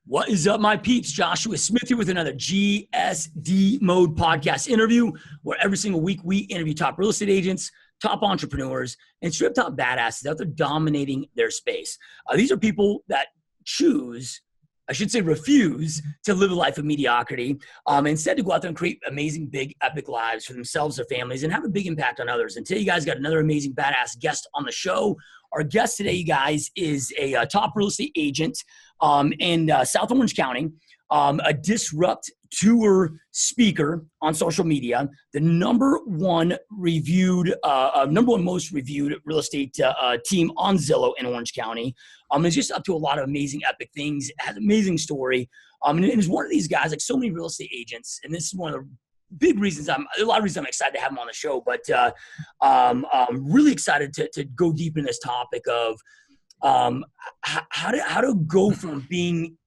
What is up, my peeps? Joshua Smith here with another GSD Mode Podcast interview, where every single week we interview top real estate agents, top entrepreneurs, and strip top badasses out there dominating their space. These are people that refuse to live a life of mediocrity, instead to go out there and create amazing, big, epic lives for themselves, their families, and have a big impact on others. And today, you guys got another amazing, badass guest on the show. Our guest today, you guys, is a top real estate agent in South Orange County, a disrupt tour speaker on social media, the number one most reviewed real estate team on Zillow in Orange County. Is just up to a lot of amazing, epic things. Has an amazing story. And is one of these guys, like so many real estate agents, and this is one of the big reasons I'm excited to have him on the show, but I'm really excited to go deep in this topic of how to go from being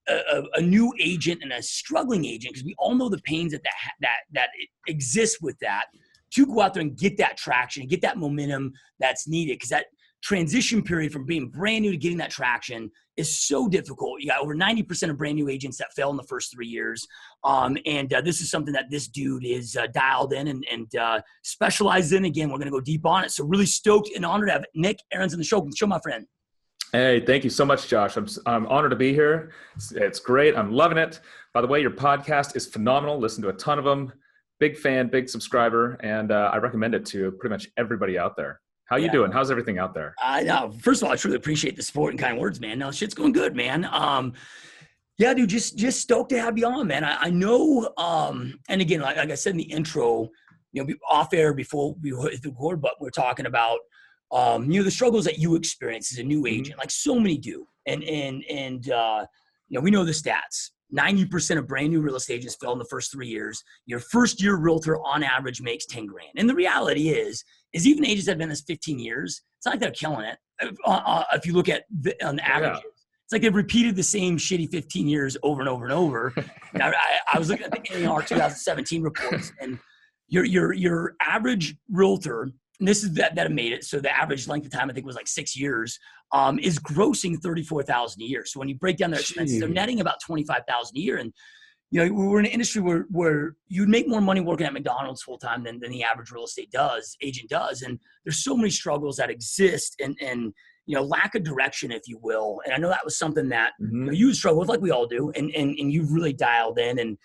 a new agent and a struggling agent, because we all know the pains that exist with that, to go out there and get that traction, get that momentum that's needed, because that transition period from being brand new to getting that traction is so difficult. You got over 90% of brand new agents that fail in the first 3 years. This is something that this dude is dialed in and specialized in. Again, we're going to go deep on it. So really stoked and honored to have Nick Ahrens on the show. My friend. Hey, thank you so much, Josh. I'm honored to be here. It's great. I'm loving it. By the way, your podcast is phenomenal. Listen to a ton of them. Big fan, big subscriber, and I recommend it to pretty much everybody out there. How you doing? How's everything out there? First of all, I truly appreciate the support and kind words, man. No, shit's going good, man. Yeah, dude, just stoked to have you on, man. I know, and again, like I said in the intro, off air before we hit the record, but we're talking about, the struggles that you experience as a new agent, like so many do. And we know the stats. 90% of brand new real estate agents fail in the first 3 years. Your first year realtor on average makes 10 grand. And the reality is even agents that have been in this 15 years, it's not like they're killing it. If you look at on the averages, it's like they've repeated the same shitty 15 years over and over and over. And I was looking at the AR 2017 reports, and your average realtor, and this is that have made it, so the average length of time I think was like 6 years, is grossing $34,000 a year. So when you break down their expenses, they're netting about $25,000 a year. And we're in an industry where you'd make more money working at McDonald's full time than the average real estate agent does. And there's so many struggles that exist, and lack of direction, if you will. And I know that was something that you struggle with, like we all do, and you've really dialed in. And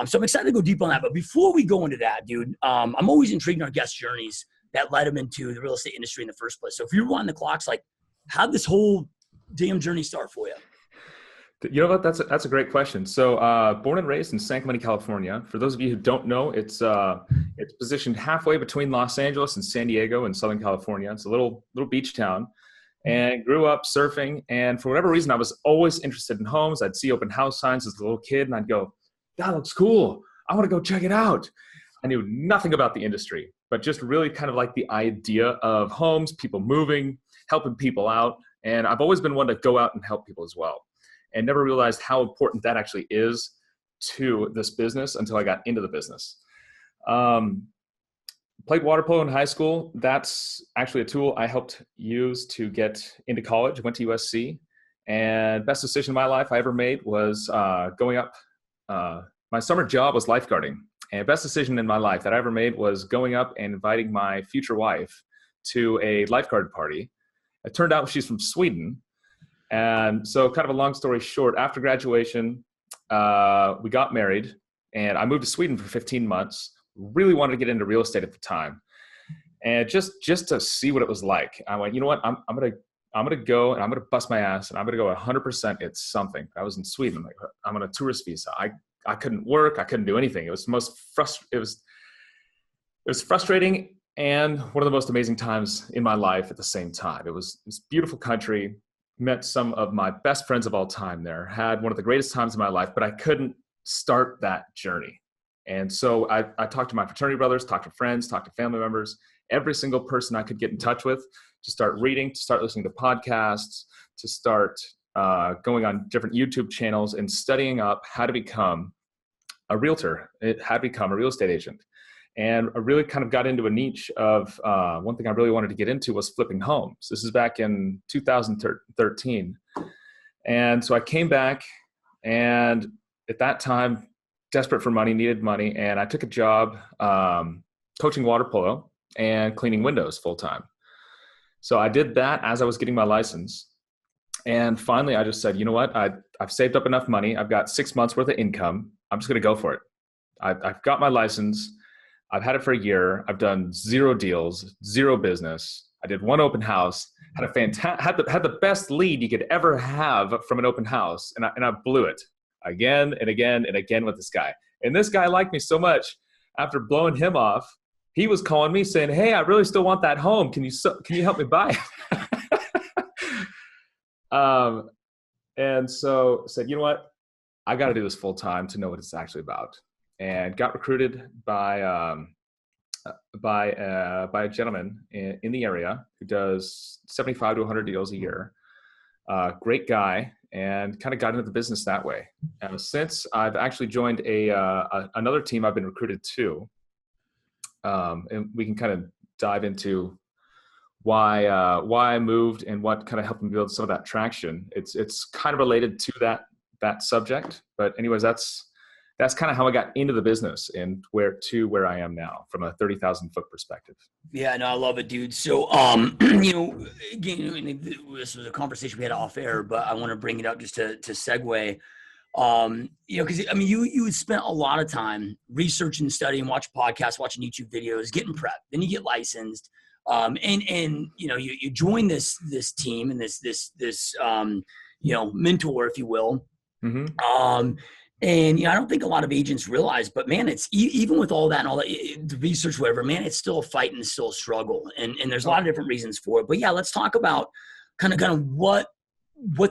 so I'm excited to go deep on that. But before we go into that, dude, I'm always intrigued in our guest journeys that led them into the real estate industry in the first place. So if you rewind the clocks, like, how'd this whole damn journey start for you? You know what? That's a great question. So born and raised in San Clemente, California. For those of you who don't know, it's positioned halfway between Los Angeles and San Diego in Southern California. It's a little beach town, and grew up surfing. And for whatever reason, I was always interested in homes. I'd see open house signs as a little kid, and I'd go, "That looks cool. I want to go check it out." I knew nothing about the industry, but just really kind of like the idea of homes, people moving, helping people out. And I've always been one to go out and help people as well, and never realized how important that actually is to this business until I got into the business. Played water polo in high school. That's actually a tool I helped use to get into college. Went to USC, and best decision of my life I ever made was going up. My summer job was lifeguarding. And best decision in my life that I ever made was going up and inviting my future wife to a lifeguard party. It turned out she's from Sweden. And so kind of a long story short, after graduation, we got married, and I moved to Sweden for 15 months. Really wanted to get into real estate at the time. And just to see what it was like, I went, you know what, I'm going to go and I'm going to bust my ass, and I'm going to go 100%. It's something. I was in Sweden. I'm on a tourist visa. I couldn't work. I couldn't do anything. It was the most it was frustrating, and one of the most amazing times in my life at the same time. It was this beautiful country. Met some of my best friends of all time there. Had one of the greatest times of my life, but I couldn't start that journey. And so I talked to my fraternity brothers, talked to friends, talked to family members, every single person I could get in touch with, to start reading, to start listening to podcasts, to start going on different YouTube channels and studying up how to become a realtor, how to become a real estate agent. And I really kind of got into a niche of one thing I really wanted to get into was flipping homes. This is back in 2013. And so I came back And at that time, desperate for money, needed money. And I took a job coaching water polo and cleaning windows full time. So I did that as I was getting my license. And finally, I just said, you know what? I've saved up enough money. I've got 6 months worth of income. I'm just going to go for it. I've got my license. I've had it for a year. I've done 0 deals, 0 business. I did 1 open house, had the best lead you could ever have from an open house. And I blew it again and again and again with this guy. And this guy liked me so much. After blowing him off, he was calling me saying, hey, I really still want that home. Can you help me buy it? And so said, you know what? I got to do this full time to know what it's actually about. And got recruited by a gentleman in the area who does 75 to 100 deals a year. Great guy, and kind of got into the business that way. And since I've actually joined another team I've been recruited to, and we can kind of dive into why I moved and what kind of helped me build some of that traction. It's kind of related to that subject, but anyways, that's kind of how I got into the business and where I am now from a 30,000 foot perspective. Yeah, no, I love it, dude. So, again, this was a conversation we had off air, but I want to bring it up just to segue. Because I mean, you would spent a lot of time researching, studying, watching podcasts, watching YouTube videos, getting prepped. Then you get licensed, and you join this team and this mentor, if you will. Mm-hmm. And I don't think a lot of agents realize, but man, it's even with all that and all that, the research, whatever, man, it's still a fight and it's still a struggle. And there's a lot of different reasons for it. But yeah, let's talk about kind of what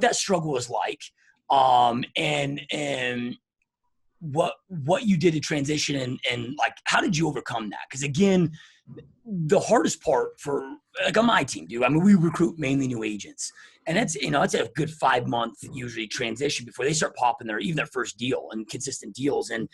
that struggle is like, and what you did to transition and like, how did you overcome that? Because again, the hardest part for like on my team, dude, I mean, we recruit mainly new agents. And it's a good 5-month usually transition before they start popping their first deal and consistent deals. And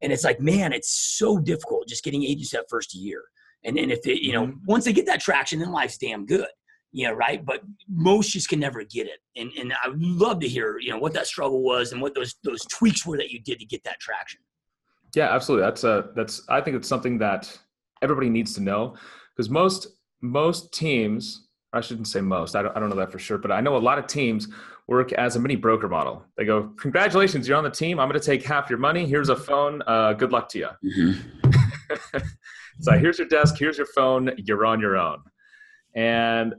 it's like, man, it's so difficult just getting agents that first year. And if they, once they get that traction, then life's damn good. Right. But most just can never get it. And I would love to hear, what that struggle was and what those tweaks were that you did to get that traction. Yeah, absolutely. I think it's something that everybody needs to know, because most teams, I shouldn't say most, I don't know that for sure, but I know a lot of teams work as a mini broker model. They go, congratulations, you're on the team. I'm going to take half your money. Here's a phone. Good luck to you. Mm-hmm. So here's your desk. Here's your phone. You're on your own. And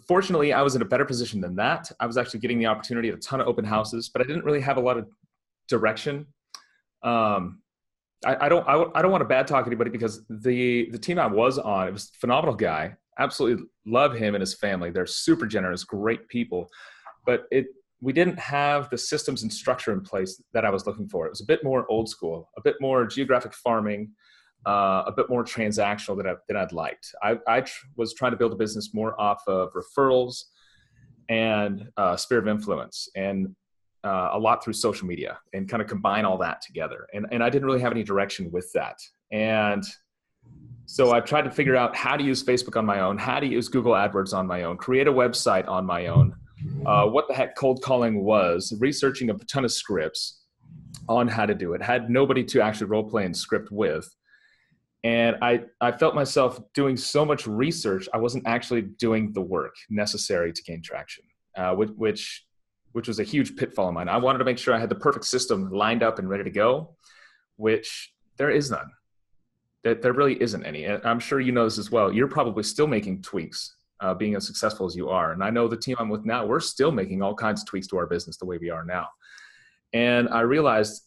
fortunately, I was in a better position than that. I was actually getting the opportunity at a ton of open houses, but I didn't really have a lot of direction. I don't want to bad talk anybody, because the team I was on, it was a phenomenal guy. Absolutely love him and his family. They're super generous, great people, but we didn't have the systems and structure in place that I was looking for. It was a bit more old school, a bit more geographic farming, a bit more transactional than I'd liked. I was trying to build a business more off of referrals and sphere of influence, and a lot through social media, and kind of combine all that together. And I didn't really have any direction with that. And so I tried to figure out how to use Facebook on my own, how to use Google AdWords on my own, create a website on my own, what the heck cold calling was, researching a ton of scripts on how to do it, had nobody to actually role play and script with. And I felt myself doing so much research, I wasn't actually doing the work necessary to gain traction, which was a huge pitfall of mine. I wanted to make sure I had the perfect system lined up and ready to go, which there is none. There really isn't any. And I'm sure you know this as well. You're probably still making tweaks, being as successful as you are. And I know the team I'm with now, we're still making all kinds of tweaks to our business the way we are now. And I realized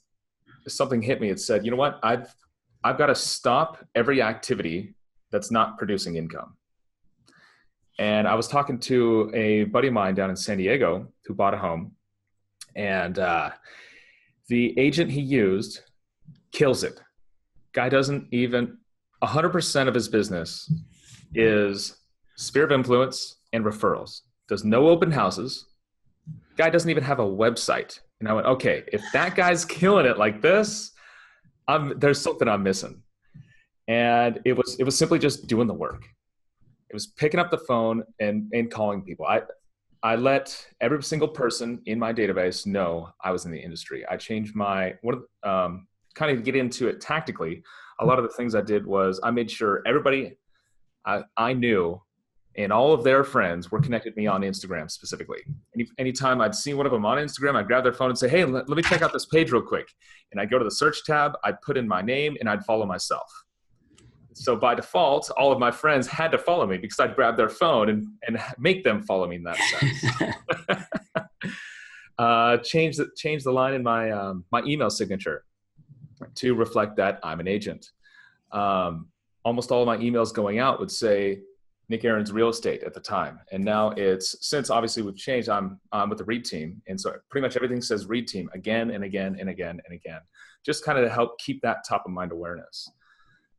something hit me. It said, you know what? I've got to stop every activity that's not producing income. And I was talking to a buddy of mine down in San Diego who bought a home, and the agent he used kills it. Guy doesn't even, 100% of his business is sphere of influence and referrals. Does no open houses. Guy doesn't even have a website. And I went, okay, if that guy's killing it like this, there's something I'm missing. And it was simply just doing the work. It was picking up the phone and calling people. I let every single person in my database know I was in the industry. I changed kind of get into it tactically. A lot of the things I did was I made sure everybody I knew and all of their friends were connected to me on Instagram specifically. Anytime I'd see one of them on Instagram, I'd grab their phone and say, hey, let me check out this page real quick. And I'd go to the search tab, I'd put in my name, and I'd follow myself. So by default, all of my friends had to follow me because I'd grab their phone and make them follow me in that sense. Change the line in my email signature to reflect that I'm an agent. Almost all of my emails going out would say Nick Ahrens Real Estate at the time. And now since obviously we've changed, I'm with the READ team. And so pretty much everything says READ team again and again and again and again, just kind of to help keep that top of mind awareness.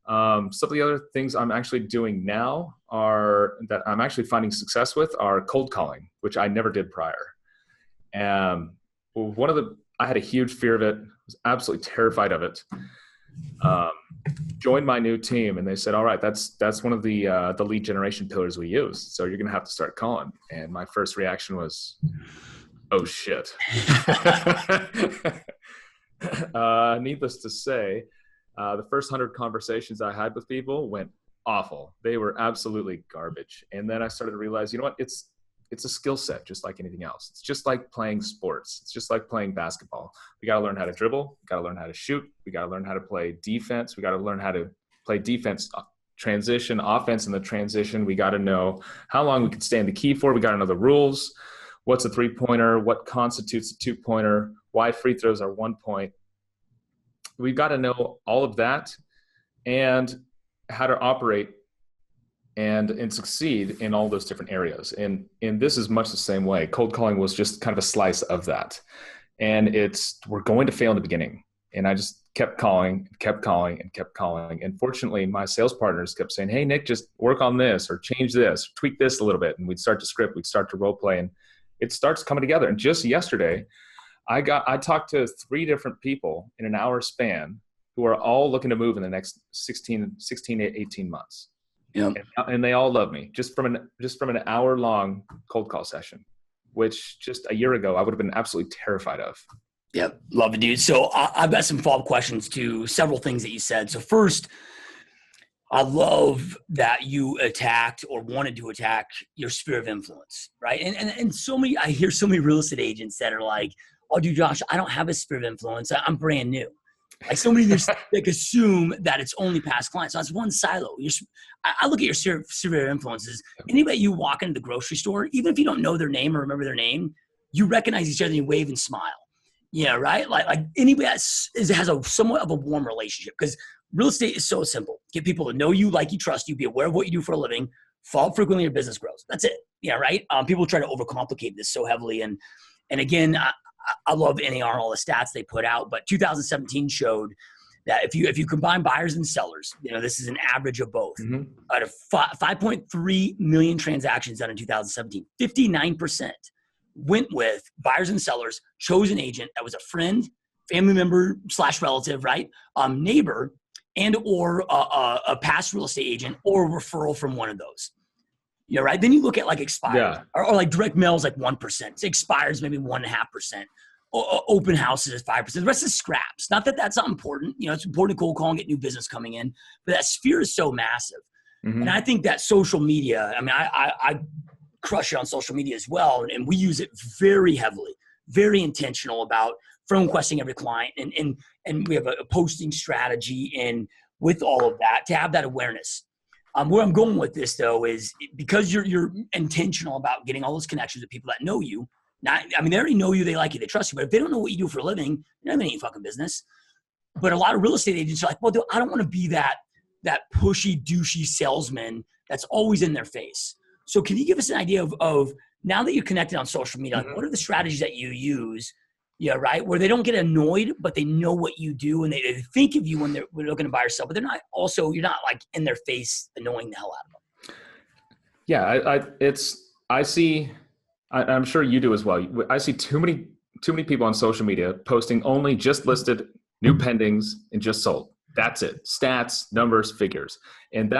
Some of the other things I'm actually doing now that I'm actually finding success with are cold calling, which I never did prior. I had a huge fear of it. I was absolutely terrified of it. Joined my new team and they said, all right, that's one of the lead generation pillars we use. So you're going to have to start calling. And my first reaction was, oh shit. Needless to say, the first 100 conversations I had with people went awful. They were absolutely garbage. And then I started to realize, you know what? It's a skill set, just like anything else. It's just like playing sports. It's just like playing basketball. We got to learn how to dribble. We got to learn how to shoot. We got to learn how to play defense. We got to learn how to play defense, transition, offense in the transition. We got to know how long we can stay in the key for. We got to know the rules. What's a 3-pointer? What constitutes a 2-pointer? Why free throws are 1 point? We've got to know all of that and how to operate and succeed in all those different areas. And this is much the same way. Cold calling was just kind of a slice of that. And we're going to fail in the beginning. And I just kept calling, And fortunately, my sales partners kept saying, hey, Nick, just work on this or change this, tweak this a little bit. And we'd start to script, we'd start to role play, and it starts coming together. And just yesterday, I talked to 3 different people in an hour span who are all looking to move in the next 16 to 18 months. Yep. And they all love me just from an hour-long cold call session, which just a year ago I would have been absolutely terrified of. Yep. Love it, dude. So I've got some follow-up questions to several things that you said. So first, I love that you attacked or wanted to attack your sphere of influence, right? And I hear so many real estate agents that are like, oh, dude, Josh, I don't have a sphere of influence. I'm brand new. Like so many just like assume that it's only past clients. So that's one silo. I look at your sphere of influences. Anybody you walk into the grocery store, even if you don't know their name or remember their name, you recognize each other and you wave and smile. Yeah, right? Like anybody that has a somewhat of a warm relationship, because real estate is so simple. Get people to know you, like you, trust you, be aware of what you do for a living, follow up frequently, your business grows. That's it. Yeah, right? People try to overcomplicate this so heavily. And again, I love NAR and all the stats they put out, but 2017 showed that if you combine buyers and sellers, this is an average of both. Mm-hmm. Out of 5.3 million transactions done in 2017, 59% went with buyers and sellers, chose an agent that was a friend, family member / relative, right? Neighbor, and or a past real estate agent or referral from one of those. Yeah, right. Then you look at like expires, or like direct mail is like 1%. So expires maybe 1.5%. Open houses is 5%. The rest is scraps. Not that that's not important. It's important to cold call and get new business coming in, but that sphere is so massive. Mm-hmm. And I think that social media, I mean, I crush it on social media as well. And we use it very heavily, very intentional about phone questing every client. And we have a posting strategy and with all of that to have that awareness. Where I'm going with this, though, is because you're intentional about getting all those connections with people that know you. They already know you, they like you, they trust you. But if they don't know what you do for a living, you're not in any fucking business. But a lot of real estate agents are like, well, dude, I don't want to be that pushy, douchey salesman that's always in their face. So can you give us an idea of now that you're connected on social media, like, what are the strategies that you use? Yeah, right. Where they don't get annoyed, but they know what you do and they think of you when they're looking to buy or sell, but you're not like in their face annoying the hell out of them. Yeah, I'm sure you do as well. I see too many people on social media posting only just listed, new pendings, and just sold. That's it. Stats, numbers, figures. And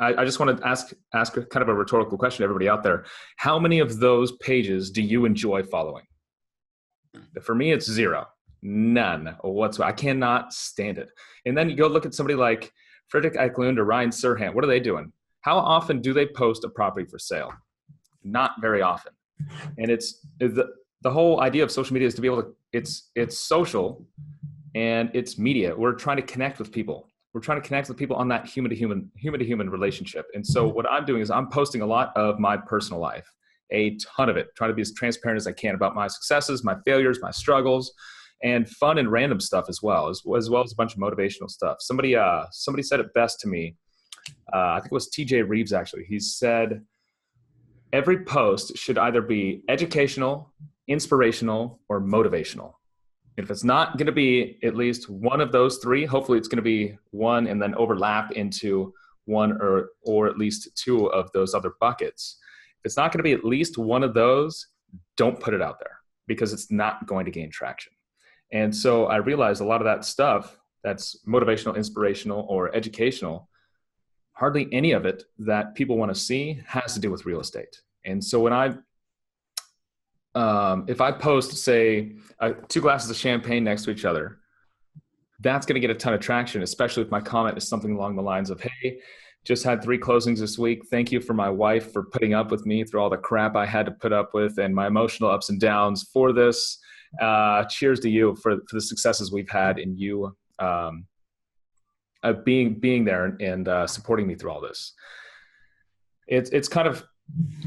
I just want to ask kind of a rhetorical question to everybody out there. How many of those pages do you enjoy following? For me, it's zero. None whatsoever. I cannot stand it. And then you go look at somebody like Frederick Eklund or Ryan Serhant. What are they doing? How often do they post a property for sale? Not very often. And it's the whole idea of social media is to be able to, it's social and it's media. We're trying to connect with people. We're trying to connect with people on that human to human relationship. And so what I'm doing is I'm posting a lot of my personal life, a ton of it, trying to be as transparent as I can about my successes, my failures, my struggles, and fun and random stuff as well as a bunch of motivational stuff. Somebody said it best to me. I think it was TJ Reeves, actually. He said, every post should either be educational, inspirational, or motivational. If it's not going to be at least one of those three, hopefully it's going to be one and then overlap into one or at least two of those other buckets. If it's not going to be at least one of those, don't put it out there because it's not going to gain traction. And so I realized a lot of that stuff that's motivational, inspirational, or educational, hardly any of it that people want to see has to do with real estate. And so when if I post, say, 2 glasses of champagne next to each other, that's going to get a ton of traction, especially if my comment is something along the lines of, hey, just had 3 closings this week. Thank you for my wife for putting up with me through all the crap I had to put up with and my emotional ups and downs for this. Cheers to you for the successes we've had in you being there and supporting me through all this.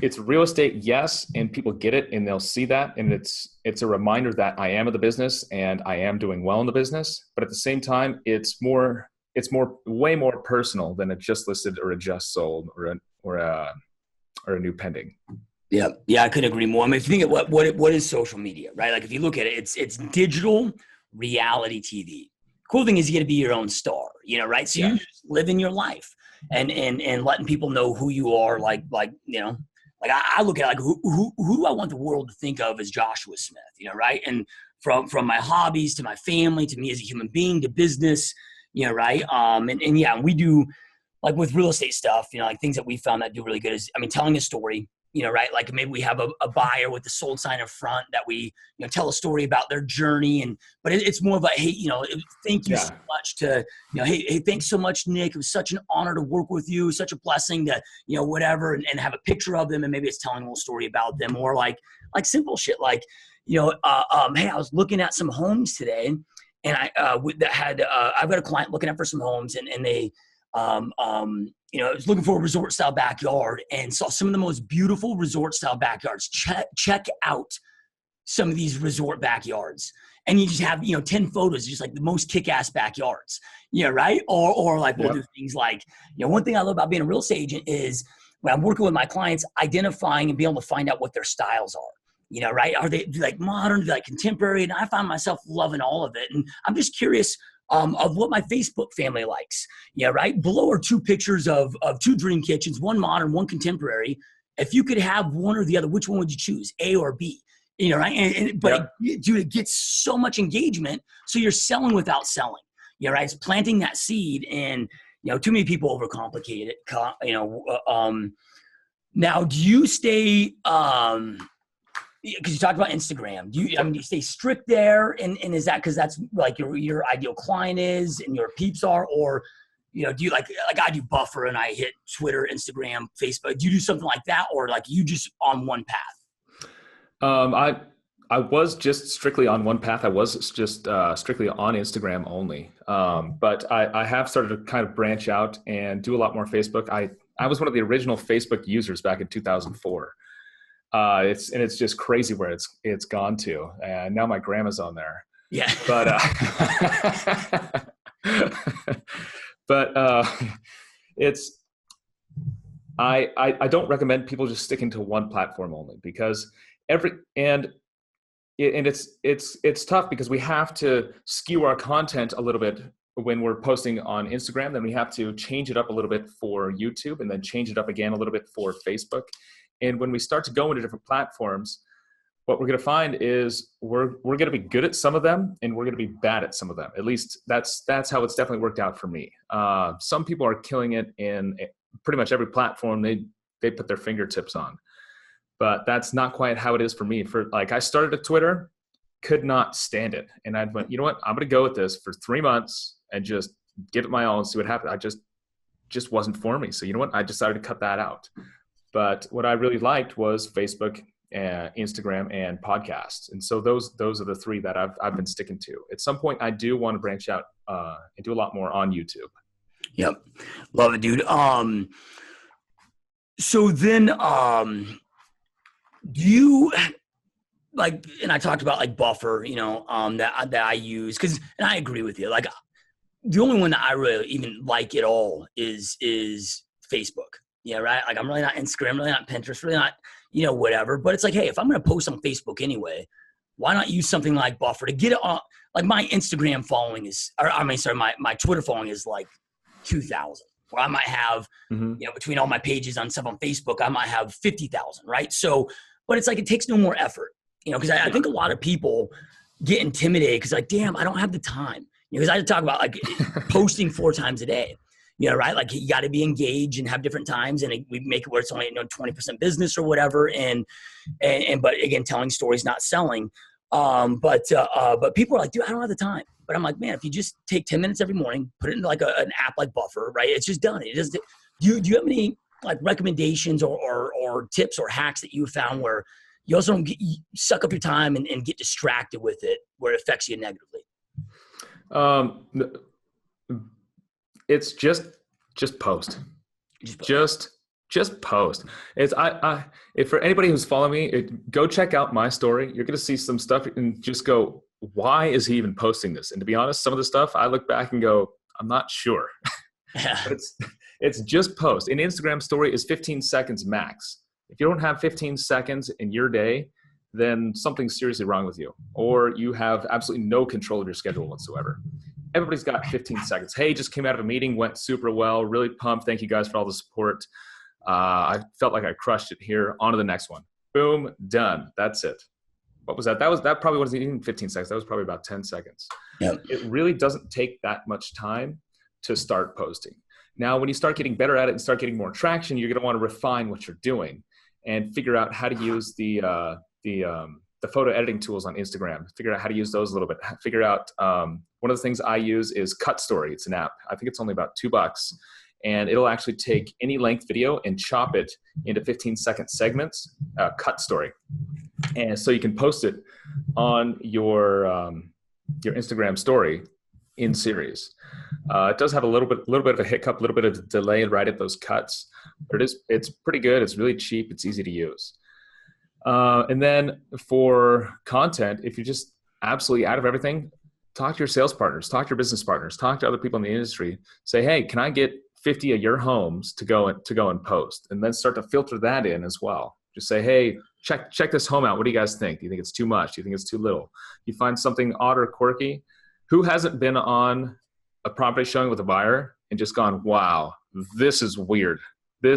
It's real estate, yes, and people get it and they'll see that, and it's a reminder that I am in the business and I am doing well in the business. But at the same time, it's way more personal than a just listed or a just sold or a new pending. Yeah, I couldn't agree more. I mean, if you think of what is social media, right? Like if you look at it, it's digital reality TV. Cool thing is you get to be your own star, right? So you just living your life and letting people know who you are. Like I look at who do I want the world to think of as Joshua Smith, right? And from my hobbies to my family to me as a human being to business, right? And we do like with real estate stuff, like things that we found that do really good is, telling a story. Right? Like maybe we have a buyer with the sold sign in front that we, tell a story about their journey. But it's more of a, hey, thank you so much to, hey, thanks so much, Nick. It was such an honor to work with you. Such a blessing to, whatever, and have a picture of them. And maybe it's telling a little story about them or like simple shit. Like, hey, I was looking at some homes today and I've got a client looking at for some homes and they, I was looking for a resort style backyard and saw some of the most beautiful resort style backyards. Check out some of these resort backyards. And you just have, 10 photos, just like the most kick-ass backyards. Right? Or like we'll do things like, one thing I love about being a real estate agent is when I'm working with my clients, identifying and being able to find out what their styles are. Right? Are they like modern, do they like contemporary? And I find myself loving all of it. And I'm just curious of what my Facebook family likes. Right? Below are 2 pictures of 2 dream kitchens, one modern, one contemporary. If you could have one or the other, which one would you choose, A or B? Right? But it gets so much engagement. So you're selling without selling. Right? It's planting that seed, and too many people overcomplicate it. Now, do you stay? Because you talked about Instagram. Do you stay strict there? And is that because that's like your ideal client is and your peeps are? Or, do you like I do buffer and I hit Twitter, Instagram, Facebook. Do you do something like that? Or like you just on one path? I was just strictly on one path. I was just strictly on Instagram only. But I have started to kind of branch out and do a lot more Facebook. I was one of the original Facebook users back in 2004. It's just crazy where it's gone to, and now my grandma's on there. Yeah. But I don't recommend people just sticking to one platform only because it's tough because we have to skew our content a little bit when we're posting on Instagram. Then we have to change it up a little bit for YouTube and then change it up again a little bit for Facebook. And when we start to go into different platforms, what we're going to find is we're going to be good at some of them and we're going to be bad at some of them. At least that's how it's definitely worked out for me. Some people are killing it in pretty much every platform they put their fingertips on. But that's not quite how it is for me. For like, I started at Twitter, could not stand it. And I went, you know what, I'm going to go with this for 3 months and just give it my all and see what happens. I just wasn't for me. So you know what, I decided to cut that out. But what I really liked was Facebook, Instagram, and podcasts. And so those are the 3 that I've been sticking to. At some point, I do want to branch out and do a lot more on YouTube. Yep. Love it, dude. So then, do you like, and I talked about like Buffer, you know, that I use, and I agree with you. Like, the only one that I really even like at all is Facebook. Yeah, right. Like, I'm really not Instagram, really not Pinterest, really not, you know, whatever. But it's like, hey, if I'm going to post on Facebook anyway, why not use something like Buffer to get it on? Like, my Instagram following my Twitter following is like 2,000. Where I might have, you know, between all my pages on stuff on Facebook, I might have 50,000, right? So, but it's like, it takes no more effort, you know, because I think a lot of people get intimidated because like, damn, I don't have the time. You know, because I talk about like posting 4 times a day, you know, right? Like, you got to be engaged and have different times, and we make it where it's only, you know, 20% business or whatever. And but again, telling stories, not selling. But people are like, dude, I don't have the time. But I'm like, man, if you just take 10 minutes every morning, put it into like an app like Buffer, right? It's just done. It doesn't. Do you have any like recommendations or tips or hacks that you found where you also don't suck up your time and get distracted with it, where it affects you negatively? It's just post. Just post. It's if for anybody who's following me, go check out my story. You're going to see some stuff and just go, why is he even posting this? And to be honest, some of the stuff I look back and go, I'm not sure. But it's just post. An Instagram story is 15 seconds max. If you don't have 15 seconds in your day, then something's seriously wrong with you, or you have absolutely no control of your schedule whatsoever. Everybody's got 15 seconds. Hey, just came out of a meeting, went super well, really pumped. Thank you guys for all the support. I felt like I crushed it here. On to the next one. Boom, done. That's it. What was that? That probably wasn't even 15 seconds. That was probably about 10 seconds. Yep. It really doesn't take that much time to start posting. Now, when you start getting better at it and start getting more traction, you're going to want to refine what you're doing and figure out how to use the photo editing tools on Instagram. Figure out how to use those a little bit. Figure out one of the things I use is Cut Story. It's an app. I think it's only about $2, and it'll actually take any length video and chop it into 15-second segments. Cut Story, and so you can post it on your Instagram story in series. It does have a little bit of a hiccup, a little bit of delay right at those cuts, but it's pretty good. It's really cheap. It's easy to use. And then for content, if you're just absolutely out of everything, talk to your sales partners, talk to your business partners, talk to other people in the industry. Say, hey, can I get 50 of your homes to go and post? And then start to filter that in as well. Just say, hey, check this home out. What do you guys think? Do you think it's too much? Do you think it's too little? You find something odd or quirky. Who hasn't been on a property showing with a buyer and just gone, wow, this is weird.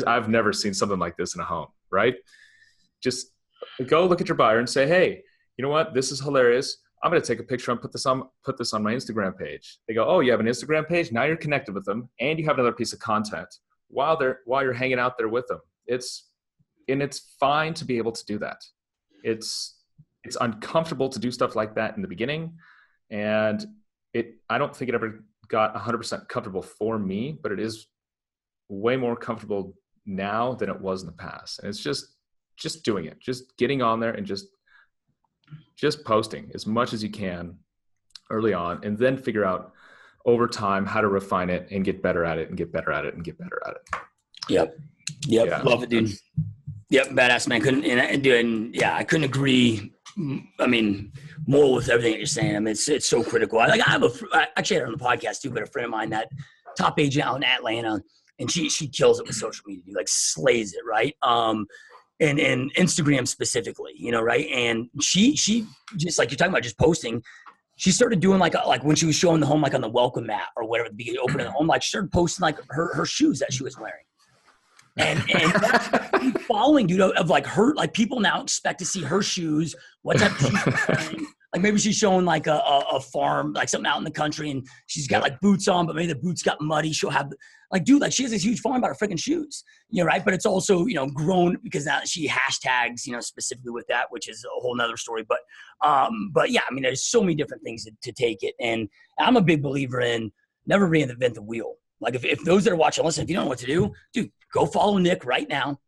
I've never seen something like this in a home, right? Just go look at your buyer and say, hey, you know what? This is hilarious. I'm going to take a picture and put this on my Instagram page. They go, oh, you have an Instagram page? Now you're connected with them and you have another piece of content while you're hanging out there with them. It's fine to be able to do that. It's uncomfortable to do stuff like that in the beginning. And I don't think it ever got 100% comfortable for me, but it is way more comfortable now than it was in the past. And it's just doing it, just getting on there and just posting as much as you can early on, and then figure out over time how to refine it and get better at it and get better at it and get better at it. Yep. Yeah. Love it, dude. Yep. Badass, man. I couldn't agree. I mean, more with everything that you're saying. I mean, it's so critical. I actually had it on the podcast too, but a friend of mine, that top agent out in Atlanta, and she kills it with social media, like slays it. Right. And Instagram specifically, you know, right. And she just, like you're talking about, just posting, she started doing like when she was showing the home, like on the welcome mat or whatever, the opening the home, like she started posting like her shoes that she was wearing. And that's following, dude, of like her, like people now expect to see her shoes, what type of shoes she's wearing, Like maybe she's showing like a farm, like something out in the country, and she's got like boots on, but maybe the boots got muddy. She'll have like, dude, like she has this huge farm about her freaking shoes, right? But it's also, grown because now she hashtags, specifically with that, which is a whole nother story. But yeah, I mean, there's so many different things to take it. And I'm a big believer in never reinvent the wheel. Like if those that are watching, listen, if you don't know what to do, dude, go follow Nick right now,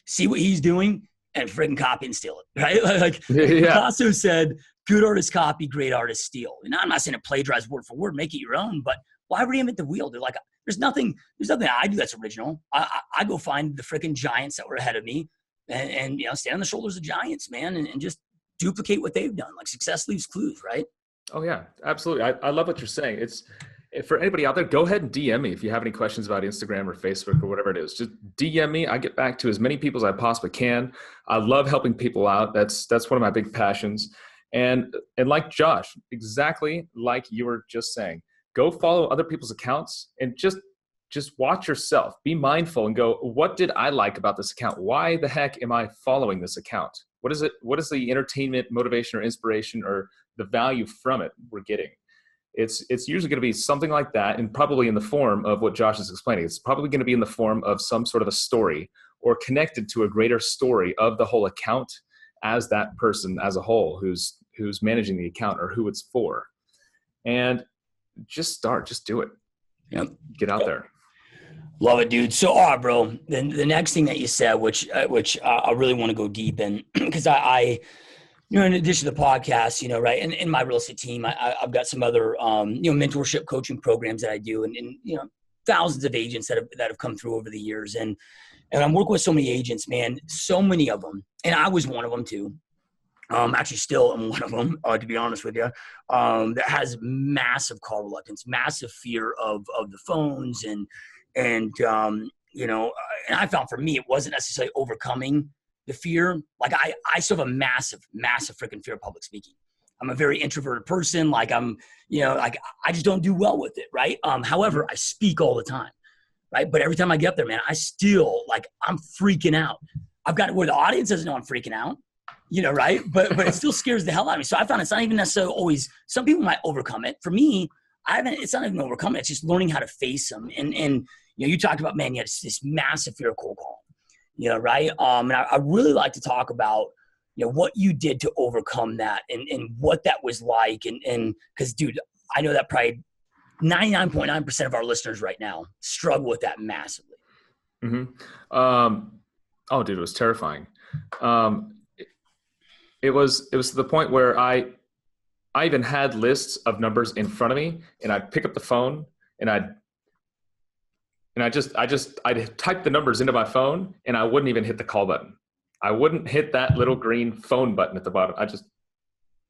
see what he's doing, and freaking copy and steal it, right? Like Picasso said, good artists copy, great artists steal. And I'm not saying to plagiarize word for word, make it your own, but why reinvent the wheel? They're like, there's nothing I do that's original. I go find the freaking giants that were ahead of me and stand on the shoulders of giants, man, and just duplicate what they've done. Like success leaves clues, right? Oh yeah, absolutely. I love what you're saying. It's for anybody out there, go ahead and DM me if you have any questions about Instagram or Facebook or whatever it is. Just DM me. I get back to as many people as I possibly can. I love helping people out. That's one of my big passions. And like Josh, exactly like you were just saying, go follow other people's accounts and just watch yourself. Be mindful and go, what did I like about this account? Why the heck am I following this account? What is it? What is the entertainment, motivation, or inspiration, or the value from it we're getting? It's usually going to be something like that, and probably in the form of what Josh is explaining. It's probably going to be in the form of some sort of a story or connected to a greater story of the whole account as that person as a whole who's managing the account or who it's for. And just do it. Yep. Get out there. Love it, dude. So, bro, then the next thing that you said, which I really want to go deep in, because I in addition to the podcast, right, and in my real estate team, I've got some other, mentorship coaching programs that I do, and thousands of agents that have come through over the years, and I'm working with so many agents, man, so many of them, and I was one of them too. Actually still am one of them, to be honest with you, that has massive call reluctance, massive fear of the phones, and I found for me, it wasn't necessarily overcoming the fear. Like I still have a massive freaking fear of public speaking. I'm a very introverted person. Like I'm, like I just don't do well with it. Right. However, I speak all the time. Right. But every time I get up there, man, I still I'm freaking out. I've got it where the audience doesn't know I'm freaking out, right. But it still scares the hell out of me. So I found it's not even necessarily always, some people might overcome it. For me, it's not even overcome it. It's just learning how to face them. And you talked about, man, you had this massive fear of cold calling, right? And I really like to talk about, what you did to overcome that and what that was like. And because, dude, I know that probably 99.9% of our listeners right now struggle with that massively. Mm-hmm. Oh, dude, it was terrifying. It was to the point where I even had lists of numbers in front of me, and I'd pick up the phone and I'd type the numbers into my phone, and I wouldn't even hit the call button. I wouldn't hit that little green phone button at the bottom. I just,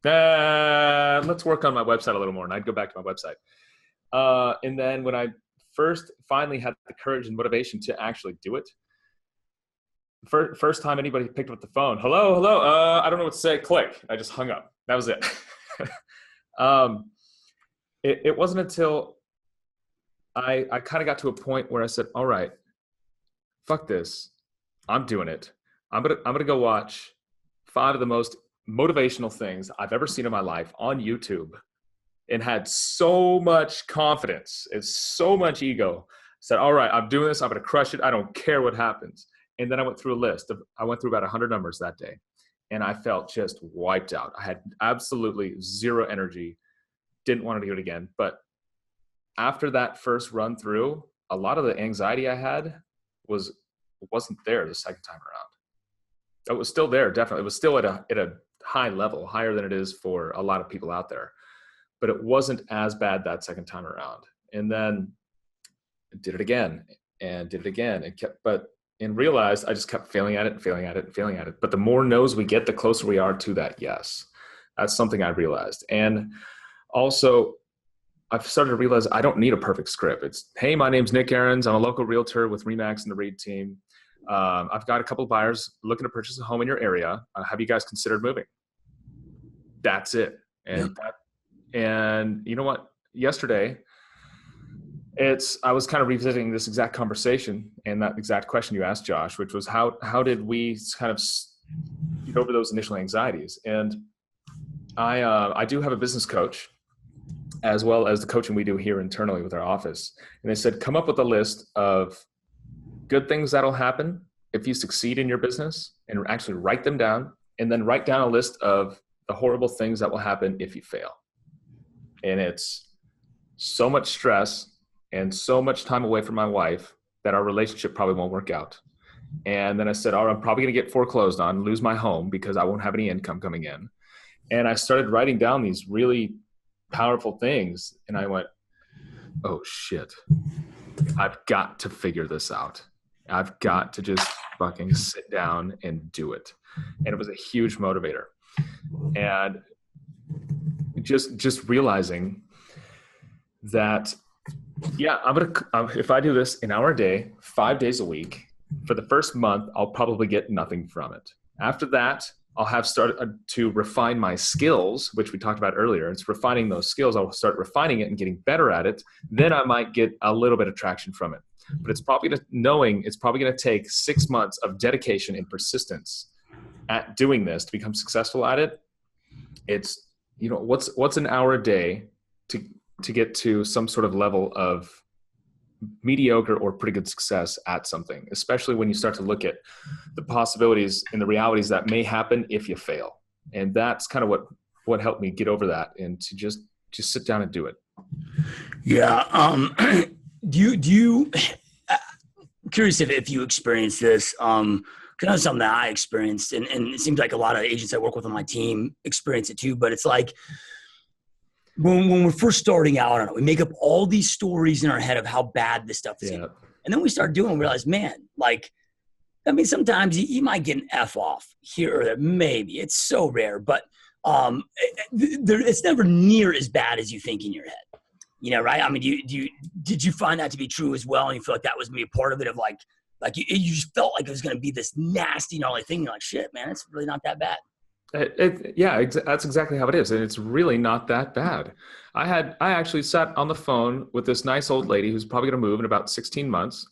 let's work on my website a little more. And I'd go back to my website. And then when I finally had the courage and motivation to actually do it, first time anybody picked up the phone, hello. I don't know what to say. Click. I just hung up. That was it. It wasn't until I kind of got to a point where I said, all right, fuck this. I'm doing it. I'm gonna go watch 5 of the most motivational things I've ever seen in my life on YouTube, and had so much confidence and so much ego. Said, all right, I'm doing this. I'm gonna crush it. I don't care what happens. And then I went through I went through about 100 numbers that day, and I felt just wiped out. I had absolutely zero energy. Didn't want to do it again. But after that first run through, a lot of the anxiety I had wasn't there the second time around. It was still there, definitely. It was still at a high level, higher than it is for a lot of people out there. But it wasn't as bad that second time around. And then I did it again and did it again and realized I just kept failing at it. But the more no's we get, the closer we are to that yes. That's something I realized. And also, I've started to realize I don't need a perfect script. It's, hey, my name's Nick Ahrens. I'm a local realtor with RE/MAX and the Reed team. I've got a couple of buyers looking to purchase a home in your area. Have you guys considered moving? That's it. And you know what? Yesterday, I was kind of revisiting this exact conversation and that exact question you asked, Josh, which was how did we kind of get over those initial anxieties? And I do have a business coach, as well as the coaching we do here internally with our office. And they said, come up with a list of good things that'll happen if you succeed in your business, and actually write them down, and then write down a list of the horrible things that will happen if you fail. And it's so much stress and so much time away from my wife that our relationship probably won't work out. And then I said, I'm probably going to get foreclosed on, lose my home because I won't have any income coming in. And I started writing down these really powerful things. And I went, oh shit, I've got to figure this out. I've got to just fucking sit down and do it. And it was a huge motivator. And just realizing that, yeah, if I do this an hour a day, 5 days a week, for the first month, I'll probably get nothing from it. After that, I'll have started to refine my skills, which we talked about earlier. It's refining those skills. I'll start refining it and getting better at it. Then I might get a little bit of traction from it. But it's probably going to take 6 months of dedication and persistence at doing this to become successful at it. It's, what's an hour a day to get to some sort of level of mediocre or pretty good success at something, especially when you start to look at the possibilities and the realities that may happen if you fail. And that's kind of what helped me get over that, and to just sit down and do it. Yeah. Do you curious if you experienced this, kind of something that I experienced, and it seems like a lot of agents I work with on my team experience it too, but it's like, when we're first starting out, I don't know, we make up all these stories in our head of how bad this stuff is. Yeah. And then we start doing, realize, man, sometimes you might get an F off here or there, maybe. It's so rare, but it's never near as bad as you think in your head. Right? I mean, did you find that to be true as well? And you feel like that was maybe a part of it, of like you just felt like it was going to be this nasty, gnarly thing. You're like, shit, man, it's really not that bad. That's exactly how it is. And it's really not that bad. I actually sat on the phone with this nice old lady who's probably going to move in about 16 months.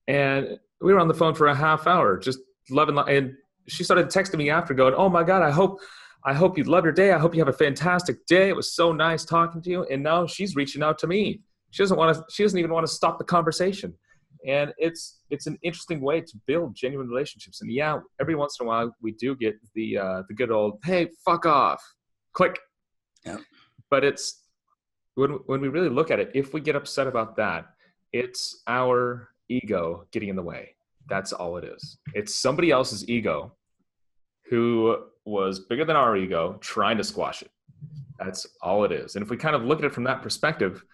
And we were on the phone for a half hour, just loving, and she started texting me after going, oh my God, I hope you love your day. I hope you have a fantastic day. It was so nice talking to you. And now she's reaching out to me. She doesn't even want to stop the conversation. And it's an interesting way to build genuine relationships. And yeah, every once in a while we do get the good old, hey, fuck off, click. Yeah. But it's when we really look at it, if we get upset about that, it's our ego getting in the way. That's all it is. It's somebody else's ego who was bigger than our ego trying to squash it. That's all it is. And if we kind of look at it from that perspective,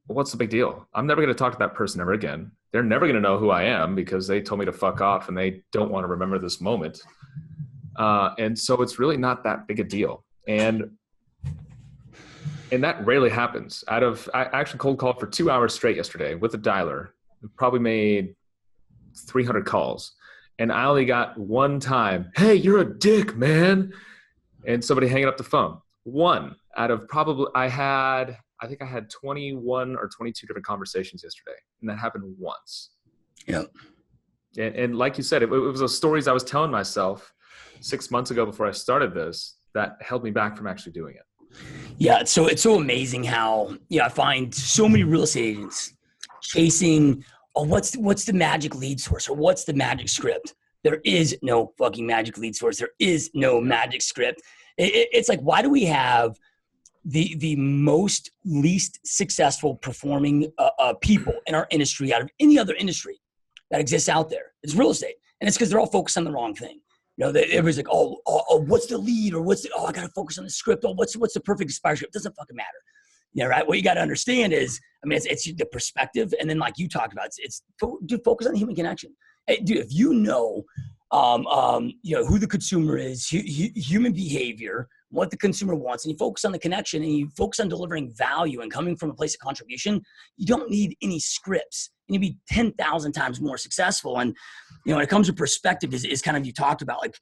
what's the big deal? I'm never going to talk to that person ever again. They're never going to know who I am because they told me to fuck off and they don't want to remember this moment. And so it's really not that big a deal. And that rarely happens. I actually cold called for 2 hours straight yesterday with a dialer. Probably made 300 calls. And I only got one time, hey, you're a dick, man. And somebody hanging up the phone. One out of probably, I think I had 21 or 22 different conversations yesterday, and that happened once. Yeah. And like you said, it was those stories I was telling myself 6 months ago before I started this that held me back from actually doing it. Yeah. So it's so amazing how, I find so many real estate agents chasing, what's the magic lead source, or what's the magic script? There is no fucking magic lead source. There is no magic script. It's like, why do we have the most least successful performing people in our industry out of any other industry that exists out there? It's real estate. And it's because they're all focused on the wrong thing. Everybody's like, what's the lead? Or I got to focus on the script. What's the perfect expiry script? It doesn't fucking matter. Yeah, right. What you got to understand is, it's the perspective. And then like you talked about, dude, focus on the human connection. Hey, dude, if you know who the consumer is, human behavior, what the consumer wants, and you focus on the connection and you focus on delivering value and coming from a place of contribution, you don't need any scripts, and you'll be 10,000 times more successful. And, when it comes to perspective is kind of, you talked about, like,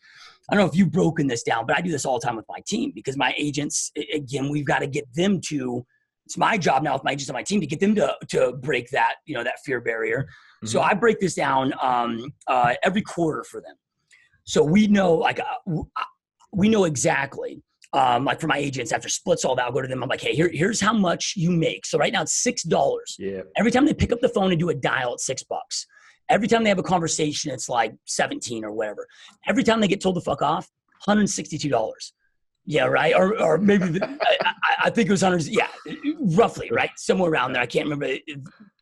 I don't know if you've broken this down, but I do this all the time with my team, because my agents, again, we've got to get them to, it's my job now with my agents on my team to get them to break that, that fear barrier. Mm-hmm. So I break this down every quarter for them. So we know, we know exactly like for my agents, after splits all that, I'll go to them. I'm like, hey, here's how much you make. So right now it's $6. Yeah. Every time they pick up the phone and do a dial, it's $6. Every time they have a conversation, it's like 17 or whatever. Every time they get told to fuck off, $162. Yeah, right. Or maybe I think it was 100. Yeah, roughly, right, somewhere around there. I can't remember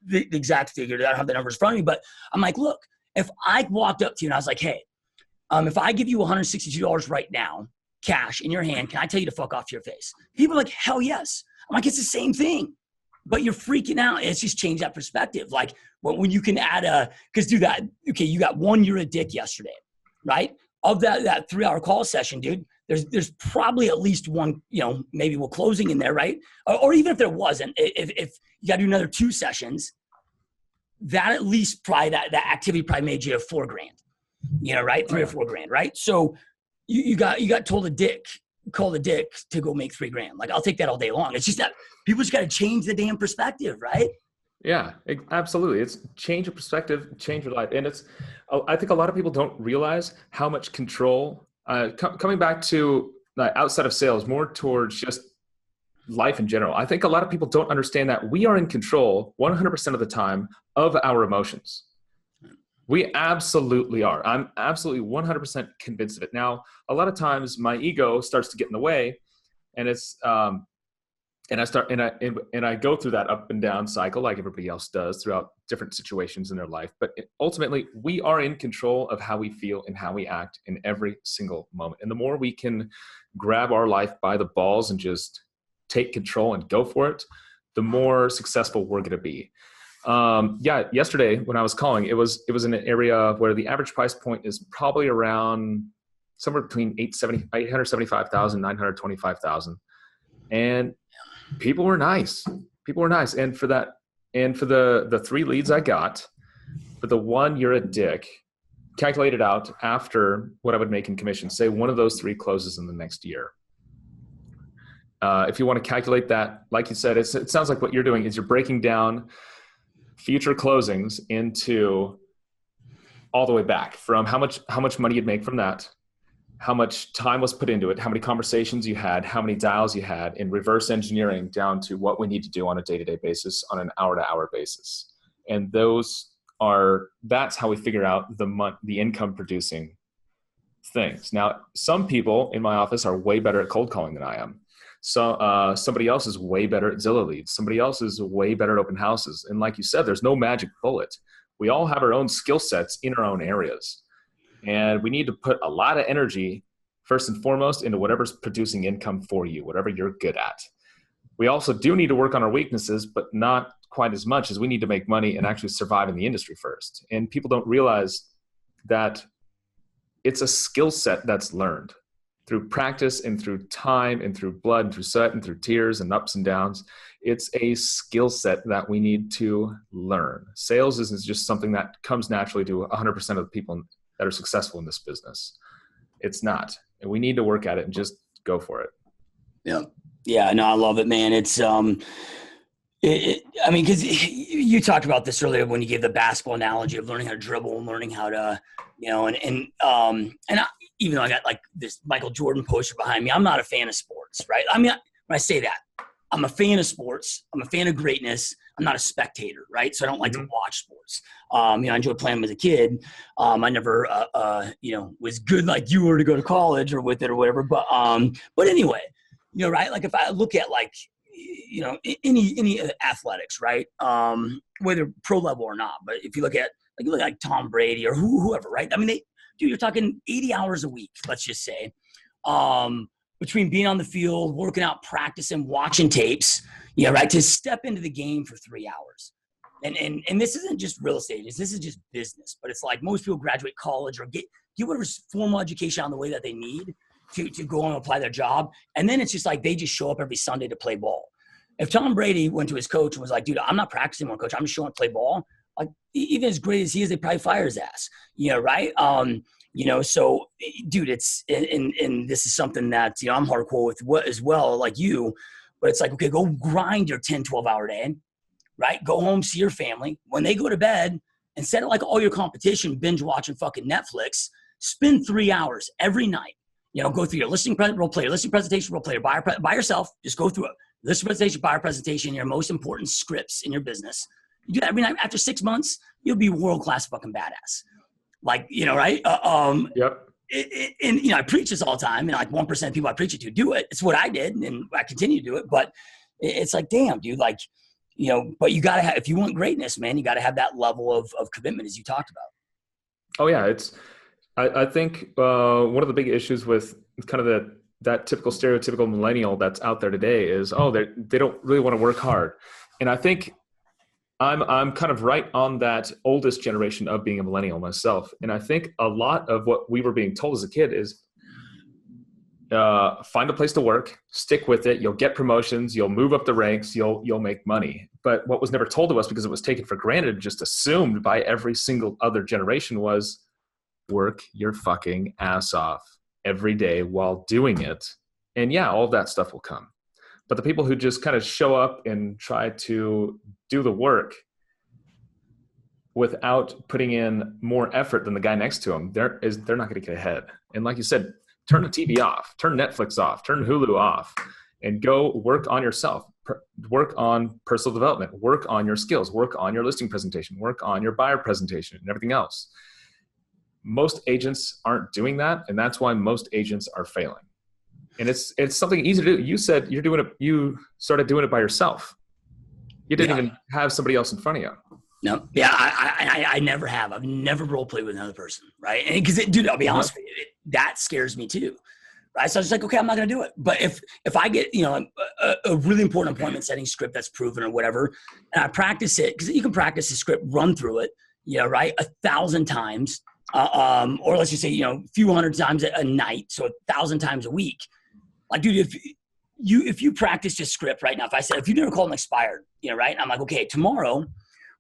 the exact figure. I don't have the numbers in front of me, but I'm like, look, if I walked up to you and I was like, hey, if I give you $162 right now, cash in your hand, can I tell you to fuck off to your face? People are like, hell yes. I'm like, it's the same thing, but you're freaking out. It's just changed that perspective. Like when you can add because do that. Okay, you got one, you're a dick yesterday, right? Of that 3-hour call session, dude, there's probably at least one, maybe we're closing in there, right? Or even if there wasn't, if you got to do another 2 sessions, that at least probably that activity probably made you $4,000, right? 3 or 4 grand, right? So you got told called a dick to go make $3,000. Like I'll take that all day long. It's just that people just got to change the damn perspective, right? Yeah, absolutely. It's change your perspective, change your life. And I think a lot of people don't realize how much control, coming back to outside of sales, more towards just life in general. I think a lot of people don't understand that we are in control 100% of the time of our emotions. We absolutely are. I'm absolutely 100% convinced of it. Now, a lot of times my ego starts to get in the way, and it's, and I go through that up and down cycle like everybody else does throughout different situations in their life. But ultimately, we are in control of how we feel and how we act in every single moment. And the more we can grab our life by the balls and just take control and go for it, the more successful we're going to be. Yesterday when I was calling, it was in an area where the average price point is probably around somewhere between 875,000, 925,000. And people were nice. And for the 3 leads I got, for the one, you're a dick, calculated out after what I would make in commission, say one of those 3 closes in the next year. If you want to calculate that, like you said, it sounds like what you're doing is you're breaking down future closings into all the way back from how much money you'd make from that, how much time was put into it, how many conversations you had, how many dials you had, in reverse engineering down to what we need to do on a day-to-day basis, on an hour-to-hour basis. And that's how we figure out the income producing things. Now, some people in my office are way better at cold calling than I am. So somebody else is way better at Zillow leads. Somebody else is way better at open houses. And like you said, there's no magic bullet. We all have our own skill sets in our own areas. And we need to put a lot of energy, first and foremost, into whatever's producing income for you, whatever you're good at. We also do need to work on our weaknesses, but not quite as much, as we need to make money and actually survive in the industry first. And people don't realize that it's a skill set that's learned through practice and through time and through blood and through sweat and through tears and ups and downs. It's a skill set that we need to learn. Sales isn't just something that comes naturally to 100% of the people that are successful in this business. It's not. And we need to work at it and just go for it. Yeah. Yeah. No, I love it, man. It's, because you talked about this earlier when you gave the basketball analogy of learning how to dribble and learning how to, even though I got like this Michael Jordan poster behind me, I'm not a fan of sports, right? I mean, when I say that, I'm a fan of sports. I'm a fan of greatness. I'm not a spectator, right? So I don't like to watch sports. I enjoyed playing them as a kid. I never, was good like you were to go to college or with it or whatever. But anyway, right? Like if I look at like, any athletics, right? Whether pro level or not. But if you look at like Tom Brady or whoever, right? I mean, you're talking 80 hours a week, let's just say, between being on the field, working out, practicing, watching tapes, right? To step into the game for 3 hours. And this isn't just real estate. This is just business. But it's like most people graduate college or get whatever formal education on the way that they need to go and apply their job. And then it's just like they just show up every Sunday to play ball. If Tom Brady went to his coach and was like, dude, I'm not practicing more, coach. I'm just showing up to play ball. Like, even as great as he is, they probably fire his ass, right? So dude, it's, and this is something that, I'm hardcore with as well, like you, but it's like, okay, go grind your 10, 12 hour day, right? Go home, see your family. When they go to bed, instead of like all your competition, binge watching fucking Netflix, spend 3 hours every night, Go through your role play your listing presentation, role play your buyer by yourself. Just go through it. Listing presentation, buyer presentation, your most important scripts in your business. You do that every night. After 6 months, you'll be world-class fucking badass. Like, right? Yep. And I preach this all the time, and like 1% of people I preach it to do it. It's what I did, and I continue to do it. But it's like, damn, dude, like, but you gotta have, if you want greatness, man, you gotta have that level of commitment as you talked about. Oh yeah, I think one of the big issues with kind of that typical stereotypical millennial that's out there today is, they don't really want to work hard, and I think I'm kind of right on that oldest generation of being a millennial myself. And I think a lot of what we were being told as a kid is find a place to work, stick with it. You'll get promotions. You'll move up the ranks. You'll make money. But what was never told to us, because it was taken for granted, just assumed by every single other generation, was work your fucking ass off every day while doing it. And yeah, all of that stuff will come. But the people who just kind of show up and try to do the work without putting in more effort than the guy next to them, they're not going to get ahead. And like you said, turn the TV off, turn Netflix off, turn Hulu off, and go work on yourself. Work on personal development, work on your skills, work on your listing presentation, work on your buyer presentation and everything else. Most agents aren't doing that, and that's why most agents are failing. And it's something easy to do. You said you started doing it by yourself. You didn't even have somebody else in front of you. No. Yeah. I never have. I've never role played with another person. Right. And because dude, I'll be honest with you, that scares me too. Right. So I was like, okay, I'm not going to do it. But if I get, a really important appointment setting script that's proven or whatever, and I practice it, because you can practice the script, run through it, right, 1,000 times, or let's just say, a few hundred times a night. So 1,000 times a week. Like, dude, if you practice just script right now, if you never called an expired, right? I'm like, okay, tomorrow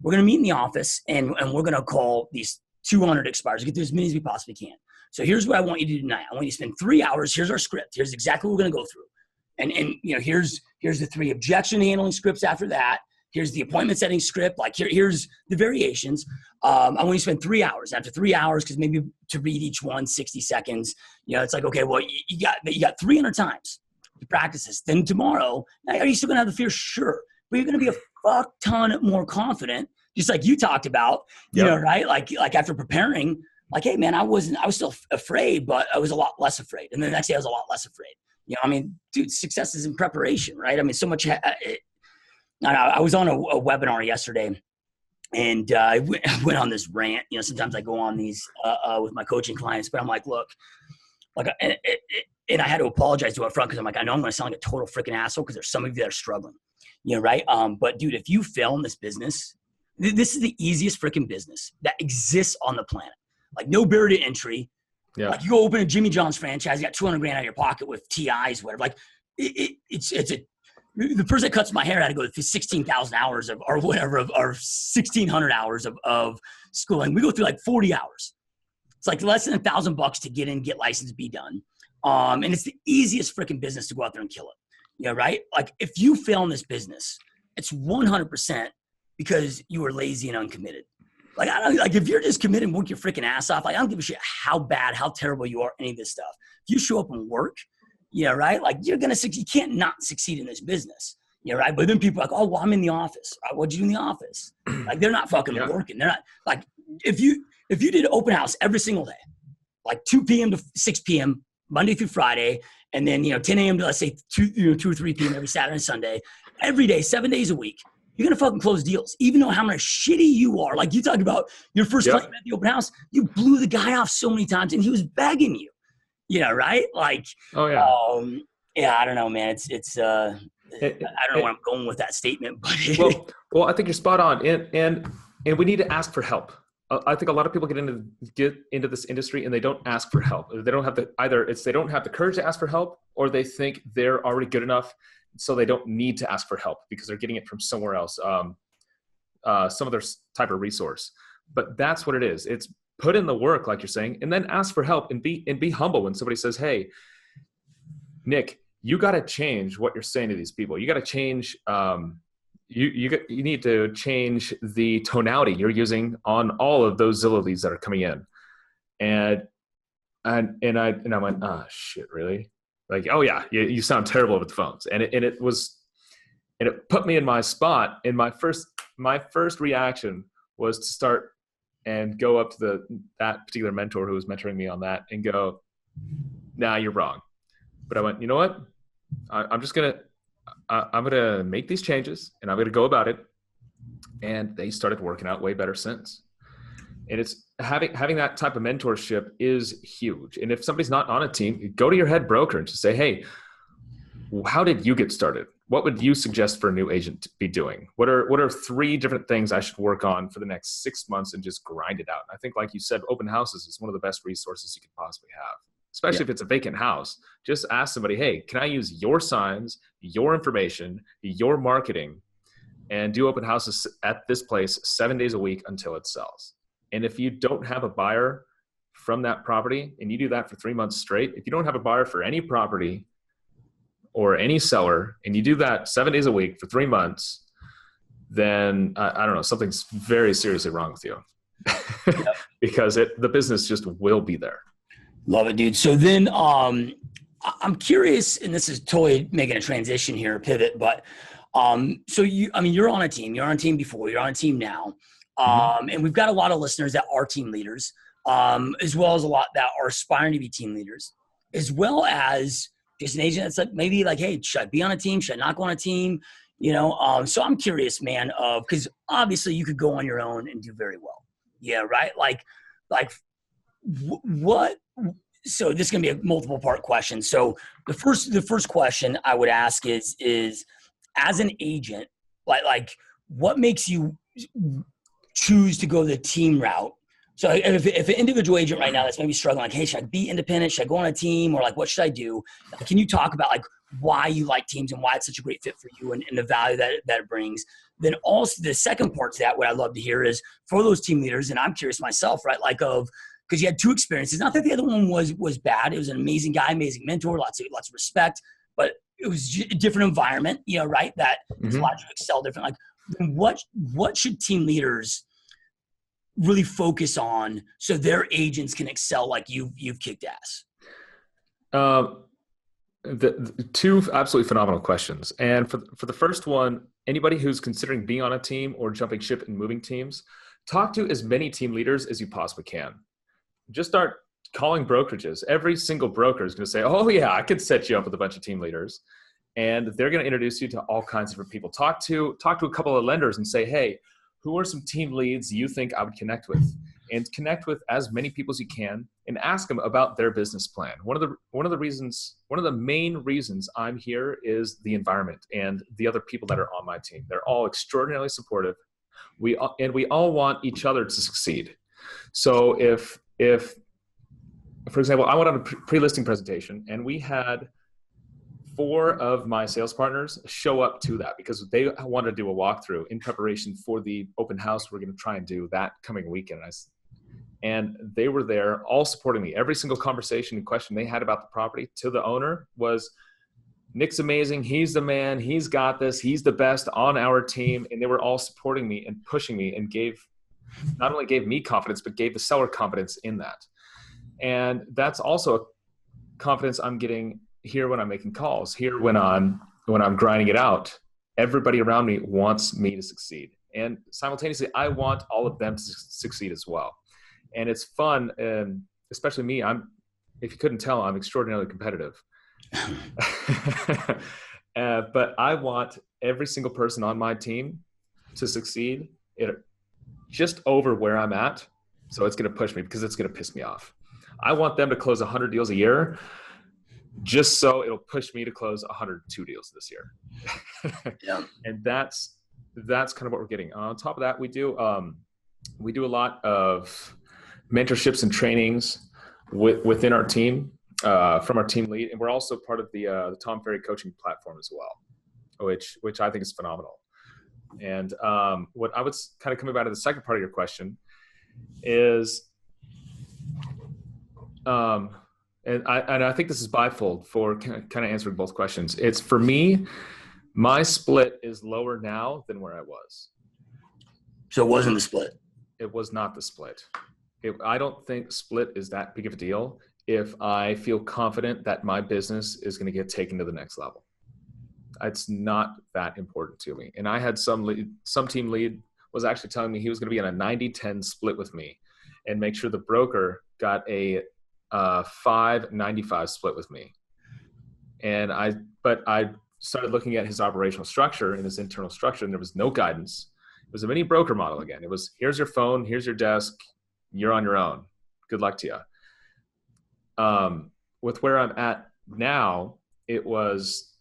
we're going to meet in the office and we're going to call these 200 expires, get through as many as we possibly can. So here's what I want you to do tonight. I want you to spend 3 hours. Here's our script. Here's exactly what we're going to go through. And here's the 3 objection handling scripts after that. Here's the appointment setting script. Like here's the variations. I want you to spend 3 hours. After 3 hours, because maybe to read each one, 60 seconds, it's like, okay, well, you got 300 times to practice this. Then tomorrow, are you still going to have the fear? Sure. But you're going to be a fuck ton more confident, just like you talked about, right? Like after preparing, like, hey man, I was still afraid, but I was a lot less afraid. And then the next day I was a lot less afraid. Dude, success is in preparation, right? I mean, so much, I was on a webinar yesterday, and I went on this rant. Sometimes I go on these with my coaching clients, but I'm like, look, and I had to apologize to up front, because I'm like, I know I'm going to sound like a total freaking asshole, because there's some of you that are struggling, right? But dude, if you fail in this business, this is the easiest freaking business that exists on the planet. Like, no barrier to entry. Yeah. Like, you go open a Jimmy John's franchise, you got 200 grand out of your pocket with TIs, whatever. Like, the person that cuts my hair had to go through 16,000 hours or 1,600 hours of schooling. We go through like 40 hours. It's like less than $1,000 to get in, get licensed, be done. And it's the easiest freaking business to go out there and kill it. Right? Like, if you fail in this business, it's 100% because you were lazy and uncommitted. Like, if you're just committed and work your freaking ass off, like, I don't give a shit how bad, how terrible you are, any of this stuff. If you show up and work, right? Like, you're going to succeed. You can't not succeed in this business. Right? But then people are like, oh, well, I'm in the office. Right, what'd you do in the office? Like, they're not fucking working. They're not, like, if you did open house every single day, like 2 p.m. to 6 p.m., Monday through Friday, and then, 10 a.m. to, let's say, 2 or 3 p.m. every Saturday and Sunday, every day, 7 days a week, you're going to fucking close deals, even though how much shitty you are. Like, you talk about your first client at the open house, you blew the guy off so many times, and he was begging you, right? Like, oh yeah. Yeah, I don't know, man. It's I don't know where I'm going with that statement, but well, I think you're spot on. And we need to ask for help. I think a lot of people get into this industry and they don't ask for help. They don't have they don't have the courage to ask for help, or they think they're already good enough, so they don't need to ask for help because they're getting it from somewhere else, some other type of resource. But that's what it is. It's put in the work, like you're saying, and then ask for help and be humble when somebody says, "Hey, Nick, you got to change what you're saying to these people. You got to change. You need to change the tonality you're using on all of those Zillow leads that are coming in." And I went, oh shit, really? Like, oh yeah, you sound terrible over the phones. And it put me in my spot. And my first reaction was to start and go up to that particular mentor who was mentoring me on that and go, nah, you're wrong. But I went, you know what? I'm going to make these changes and I'm going to go about it. And they started working out way better since. And it's having that type of mentorship is huge. And if somebody's not on a team, go to your head broker and just say, hey, how did you get started? What would you suggest for a new agent to be doing? What are 3 different things I should work on for the next 6 months and just grind it out? I think, like you said, open houses is one of the best resources you could possibly have, especially if it's a vacant house. Just ask somebody, hey, can I use your signs, your information, your marketing, and do open houses at this place 7 days a week until it sells? And if you don't have a buyer from that property and you do that for 3 months straight, if you don't have a buyer for any property or any seller, and you do that 7 days a week for 3 months, then I don't know, something's very seriously wrong with you. Because the business just will be there. Love it, dude. So then I'm curious, and this is totally making a transition here, a pivot, but so you're on a team. You're on a team before. You're on a team now. And we've got a lot of listeners that are team leaders, as well as a lot that are aspiring to be team leaders, as well as just an agent that's like, maybe like, hey, should I be on a team? Should I not go on a team? So I'm curious, man, because obviously you could go on your own and do very well. Yeah. Right. Like what? So this is going to be a multiple part question. So the first question I would ask is as an agent, like what makes you choose to go the team route? So if an individual agent right now that's maybe struggling, like, hey, should I be independent? Should I go on a team? Or like, what should I do? Can you talk about like why you like teams and why it's such a great fit for you and the value that it brings? Then also the second part to that, what I'd love to hear is for those team leaders, and I'm curious myself, right? Like because you had 2 experiences. Not that the other one was bad. It was an amazing guy, amazing mentor, lots of respect, but it was a different environment, right? That allowed you to excel different. Like what should team leaders really focus on so their agents can excel like you've kicked ass? The 2 absolutely phenomenal questions. And for the first one, anybody who's considering being on a team or jumping ship and moving teams, talk to as many team leaders as you possibly can. Just start calling brokerages. Every single broker is going to say, oh yeah, I could set you up with a bunch of team leaders. And they're going to introduce you to all kinds of different people. Talk to a couple of lenders and say, hey, who are some team leads you think I would connect with? And connect with as many people as you can and ask them about their business plan. One of the main reasons I'm here is the environment and the other people that are on my team. They're all extraordinarily supportive. We all want each other to succeed. So if for example, I went on a pre-listing presentation and we had 4 of my sales partners show up to that because they wanted to do a walkthrough in preparation for the open house we're going to try and do that coming weekend. And they were there all supporting me. Every single conversation and question they had about the property to the owner was, Nick's amazing. He's the man. He's got this. He's the best on our team. And they were all supporting me and pushing me and not only gave me confidence, but gave the seller confidence in that. And that's also a confidence I'm getting here when I'm making calls, here when I'm grinding it out. Everybody around me wants me to succeed. And simultaneously, I want all of them to succeed as well. And it's fun, especially me. If you couldn't tell, I'm extraordinarily competitive. But I want every single person on my team to succeed just over where I'm at. So it's going to push me because it's going to piss me off. I want them to close 100 deals a year just so it'll push me to close 102 deals this year. Yeah. And that's kind of what we're getting. On top of that, we do a lot of mentorships and trainings within our team from our team lead. And we're also part of the Tom Ferry coaching platform as well, which I think is phenomenal. And what I was kind of coming back to the second part of your question is, and I think this is bifold for kind of answering both questions. It's for me, my split is lower now than where I was. So it wasn't the split. It was not the split. I don't think split is that big of a deal. if I feel confident that my business is going to get taken to the next level. It's not that important to me. And I had some team lead was actually telling me he was going to be in a 90-10 split with me and make sure the broker got a 5-95 split with me. And I started looking at his operational structure and his internal structure, and there was no guidance. It was a mini broker model again. It was, here's your phone, here's your desk, you're on your own. Good luck to you. With where I'm at now, it was,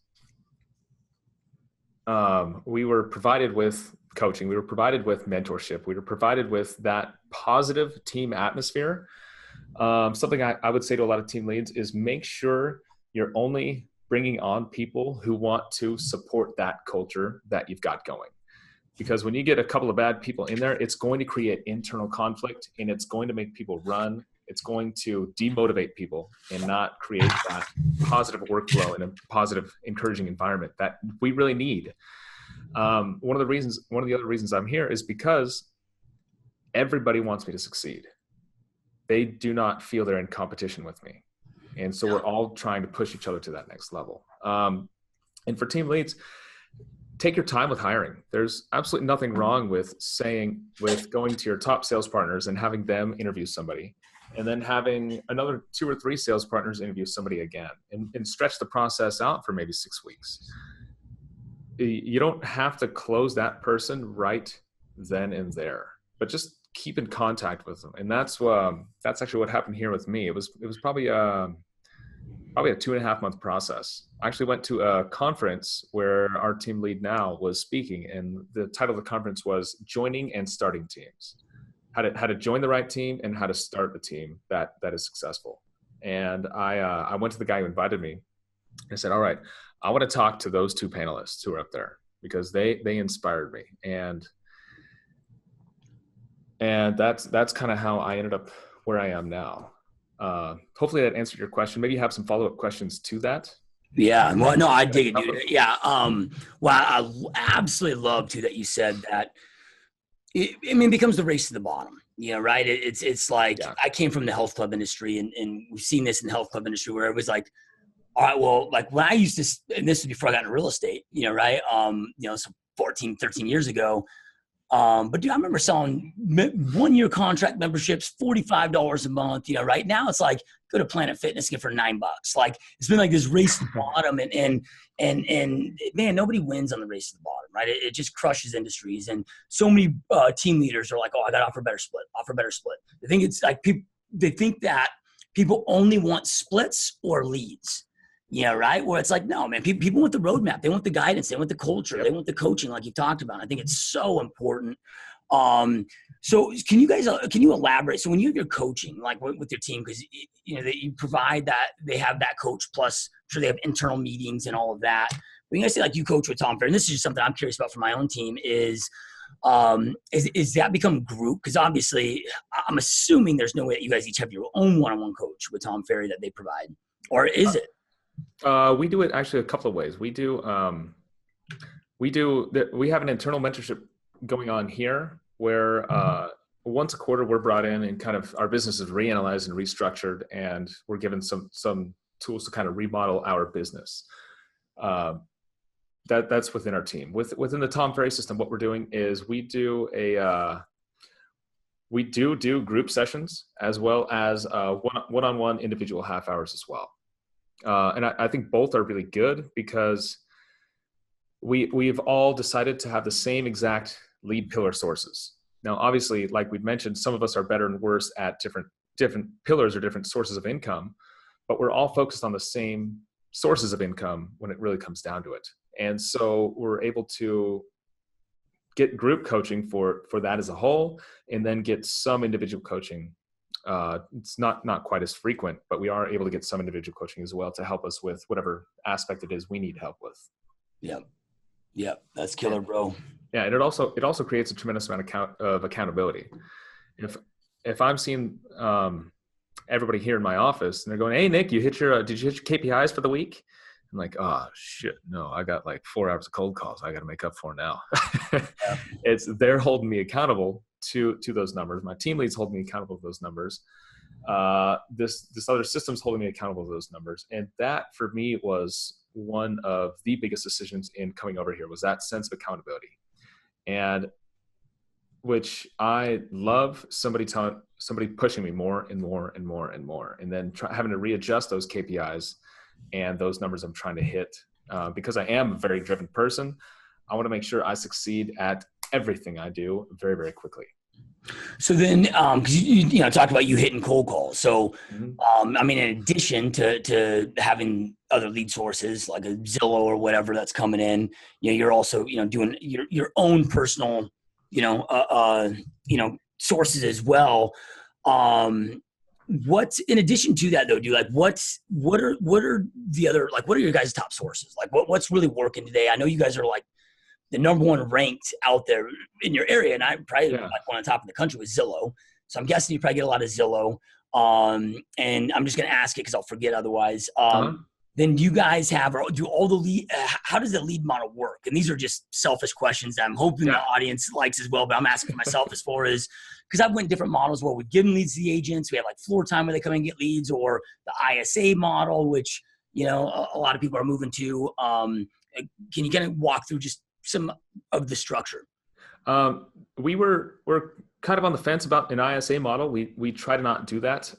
we were provided with coaching. We were provided with mentorship. We were provided with that positive team atmosphere. Something I would say to a lot of team leads is make sure you're only bringing on people who want to support that culture that you've got going. Because when you get a couple of bad people in there, it's going to create internal conflict, and it's going to make people run. It's going to demotivate people and not create that positive workflow and a positive, encouraging environment that we really need. One of the other reasons I'm here is because everybody wants me to succeed. They do not feel they're in competition with me. And so we're all trying to push each other to that next level. And for team leads, take your time with hiring. There's absolutely nothing wrong with going to your top sales partners and having them interview somebody, and then having another 2 or 3 sales partners interview somebody again, and stretch the process out for maybe 6 weeks. You don't have to close that person right then and there, but just keep in contact with them. And that's actually what happened here with me. It was probably a 2.5 month process. I actually went to a conference where our team lead now was speaking, and the title of the conference was Joining and Starting Teams. How to join the right team and how to start the team that is successful. And I went to the guy who invited me. I said, all right, I want to talk to those 2 panelists who are up there because they inspired me. And that's kind of how I ended up where I am now. Hopefully that answered your question. Maybe you have some follow-up questions to that. Yeah. Well, no, I dig it, dude. Yeah. Well, I absolutely love too that you said that. It becomes the race to the bottom, right? It's like, yeah. I came from the health club industry, and we've seen this in the health club industry where it was like, all right, well, like when I used to, and this was before I got into real estate, right? So 14, 13 years ago. But dude, I remember selling 1-year contract memberships, $45 a month, right now it's like, go to Planet Fitness, get for $9. Like, it's been like this race to the bottom, and man, nobody wins on the race to the bottom, right? It just crushes industries. And so many team leaders are like, oh, I got to offer better split. I think it's like they think that people only want splits or leads. Yeah, right. Where it's like, no, man, people want the roadmap. They want the guidance. They want the culture. Yep. They want the coaching, like you talked about. I think it's so important. So can you elaborate? So when you have your coaching, like with your team, because that you provide that, they have that coach, plus I'm sure they have internal meetings and all of that. When you guys say like you coach with Tom Ferry, and this is just something I'm curious about for my own team, is that become group? Because obviously, I'm assuming there's no way that you guys each have your own one-on-one coach with Tom Ferry that they provide, or is it? We do it actually a couple of ways. We have an internal mentorship going on here where once a quarter we're brought in and kind of our business is reanalyzed and restructured, and we're given some tools to kind of remodel our business. That's within our team. Within the Tom Ferry system, what we're doing is we do group sessions as well as one-on-one individual half hours as well. And I think both are really good because we've all decided to have the same exact lead pillar sources. Now, obviously, like we've mentioned, some of us are better and worse at different pillars or different sources of income, but we're all focused on the same sources of income when it really comes down to it. And so we're able to get group coaching for that as a whole, and then get some individual coaching. It's not quite as frequent, but we are able to get some individual coaching as well to help us with whatever aspect it is we need help with. Yep. That's killer, bro. Yeah. And it also creates a tremendous amount of accountability. If I'm seeing, everybody here in my office and they're going, hey, Nick, did you hit your KPIs for the week? I'm like, oh shit, no, I got like 4 hours of cold calls I got to make up for now. They're holding me accountable to those numbers. My team leads hold me accountable to those numbers. this other system's holding me accountable to those numbers. And that for me was one of the biggest decisions in coming over here, was that sense of accountability. And which I love, somebody pushing me more and more and more and more, and then having to readjust those KPIs and those numbers I'm trying to hit. Because I am a very driven person, I want to make sure I succeed at everything I do very, very quickly. So then, because you talked about you hitting cold calls. So, I mean, in addition to having other lead sources like a Zillow or whatever that's coming in, you're also doing your own personal sources as well. What's in addition to that though, dude? Like, what are the other, like, what are your guys' top sources? Like, what's really working today? I know you guys are like the number one ranked out there in your area, and I probably like one on top of the country with Zillow. So I'm guessing you probably get a lot of Zillow. And I'm just going to ask it because I'll forget otherwise. Then you guys do all the lead, how does the lead model work? And these are just selfish questions that I'm hoping the audience likes as well, but I'm asking myself as far as, because I've went different models where we've given leads to the agents. We have like floor time where they come and get leads, or the ISA model, which, a lot of people are moving to. Can you kind of walk through just some of the structure? We're kind of on the fence about an ISA model. We try to not do that.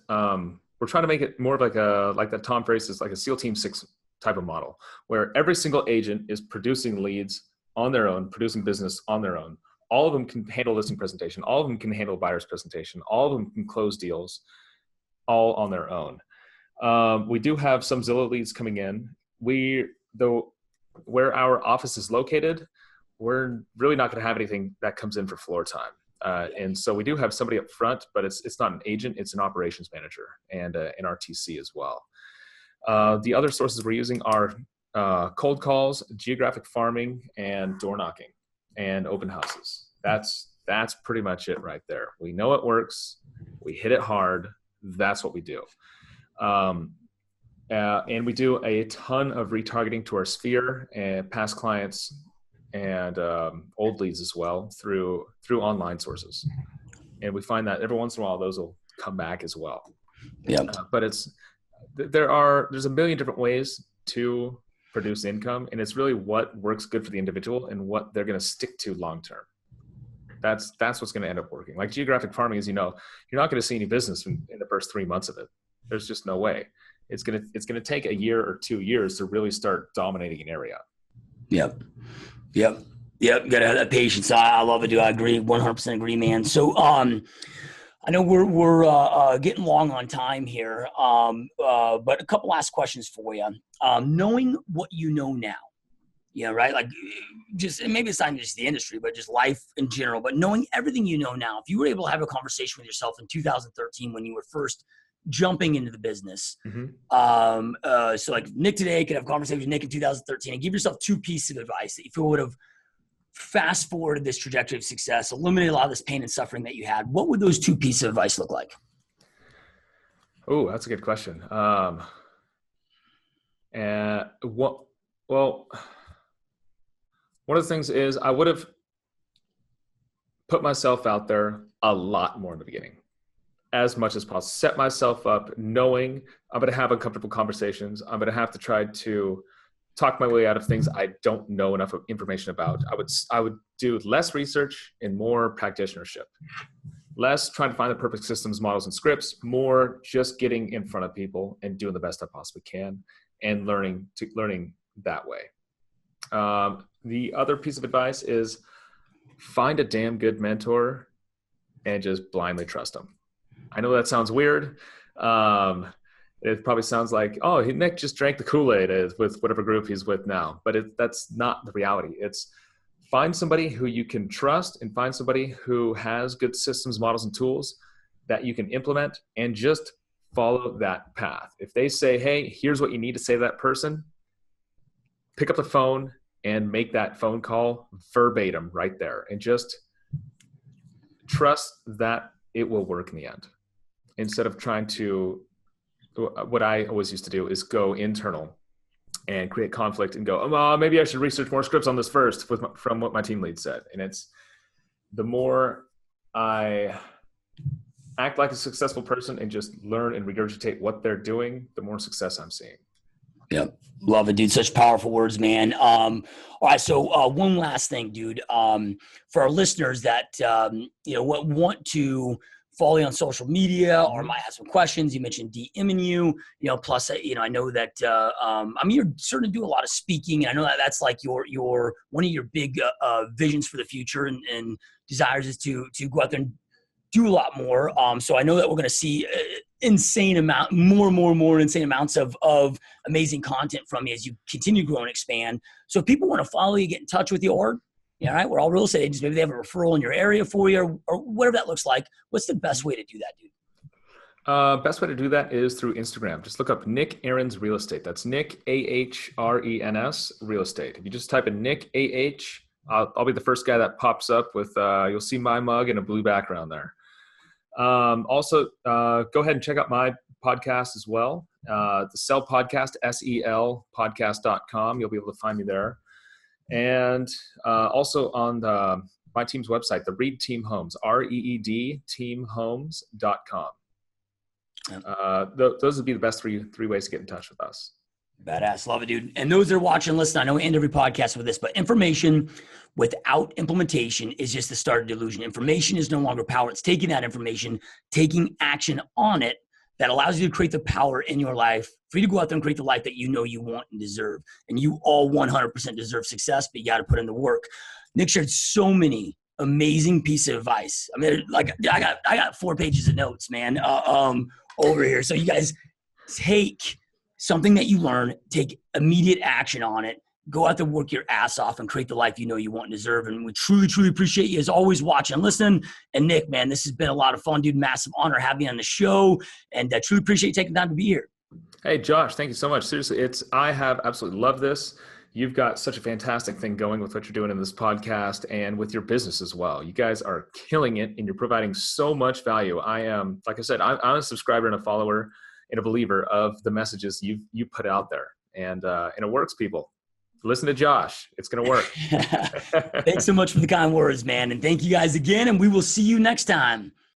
We're trying to make it more of like that Tom Ferry says, like a SEAL Team 6 type of model, where every single agent is producing leads on their own, producing business on their own. All of them can handle listing presentation. All of them can handle buyer's presentation. All of them can close deals all on their own. We do have some Zillow leads coming in. Where our office is located, we're really not going to have anything that comes in for floor time. And so we do have somebody up front, but it's not an agent, it's an operations manager and an RTC as well. The other sources we're using are cold calls, geographic farming, and door knocking and open houses. That's pretty much it right there. We know it works. We hit it hard. That's what we do. And we do a ton of retargeting to our sphere and past clients and old leads as well through online sources. And we find that every once in a while, those will come back as well. Yeah. But there's a million different ways to produce income, and it's really what works good for the individual and what they're going to stick to long-term. That's what's going to end up working. Like geographic farming, as you know, you're not going to see any business in the first 3 months of it. There's just no way. It's going to take a year or 2 years to really start dominating an area. Yep. Got to have that patience. I love it, dude. I agree. 100% agree, man. So, I know we're getting long on time here. But a couple last questions for you. Knowing what you know now, right? Like just, maybe it's not just the industry, but just life in general, but knowing everything you know now, if you were able to have a conversation with yourself in 2013, when you were first jumping into the business. So like Nick today could have a conversation with Nick in 2013 and give yourself 2 pieces of advice that you feel would have fast forwarded this trajectory of success, eliminated a lot of this pain and suffering that you had. What would those 2 pieces of advice look like? Oh, that's a good question. One of the things is I would have put myself out there a lot more in the beginning, as much as possible. Set myself up knowing I'm going to have uncomfortable conversations. I'm going to have to try to talk my way out of things I don't know enough information about. I would do less research and more practitionership. Less trying to find the perfect systems, models, and scripts, more just getting in front of people and doing the best I possibly can and learning that way. The other piece of advice is find a damn good mentor and just blindly trust them. I know that sounds weird. It probably sounds like, oh, Nick just drank the Kool-Aid with whatever group he's with now. But that's not the reality. It's find somebody who you can trust and find somebody who has good systems, models, and tools that you can implement and just follow that path. If they say, hey, here's what you need to say to that person, pick up the phone and make that phone call verbatim right there and just trust that it will work in the end. Instead of trying to, what I always used to do is go internal and create conflict and go, oh, maybe I should research more scripts on this first from what my team lead said. And it's the more I act like a successful person and just learn and regurgitate what they're doing, the more success I'm seeing. Yep. Love it, dude. Such powerful words, man. All right. So one last thing, dude, for our listeners that, want to follow you on social media or might have some questions. You mentioned DMing you, plus, I know that, you're starting to do a lot of speaking, and I know that that's like your one of your big visions for the future and desires is to go out there and do a lot more. So I know that we're going to see more insane amounts of amazing content from you as you continue to grow and expand. So if people want to follow you, get in touch with you, or, all right, we're all real estate agents. Maybe they have a referral in your area for you or whatever that looks like. What's the best way to do that, dude? Best way to do that is through Instagram. Just look up Nick Ahrens Real Estate. That's Nick, Ahrens Real Estate. If you just type in Nick, I'll be the first guy that pops up with, you'll see my mug and a blue background there. Also, go ahead and check out my podcast as well. The Sell Podcast, SEL podcast.com. You'll be able to find me there. And also on my team's website, the Reed Team Homes, REED teamhomes.com. Those would be the best three ways to get in touch with us. Badass. Love it, dude. And those that are watching, listen, I know we end every podcast with this, but information without implementation is just the start of delusion. Information is no longer power. It's taking that information, taking action on it that allows you to create the power in your life for you to go out there and create the life that you know you want and deserve. And you all 100% deserve success, but you got to put in the work. Nick shared so many amazing pieces of advice. I mean, like I got 4 pages of notes, man, over here. So you guys take something that you learn, take immediate action on it, go out there, work your ass off, and create the life you know you want and deserve. And we truly, truly appreciate you as always watching and listening. And Nick, man, this has been a lot of fun, dude. Massive honor having you on the show. And I truly appreciate you taking time to be here. Hey, Josh, thank you so much. Seriously, I have absolutely loved this. You've got such a fantastic thing going with what you're doing in this podcast and with your business as well. You guys are killing it, and you're providing so much value. I am, like I said, I'm a subscriber and a follower and a believer of the messages you put out there. And it works, people. Listen to Josh. It's going to work. Thanks so much for the kind words, man. And thank you guys again. And we will see you next time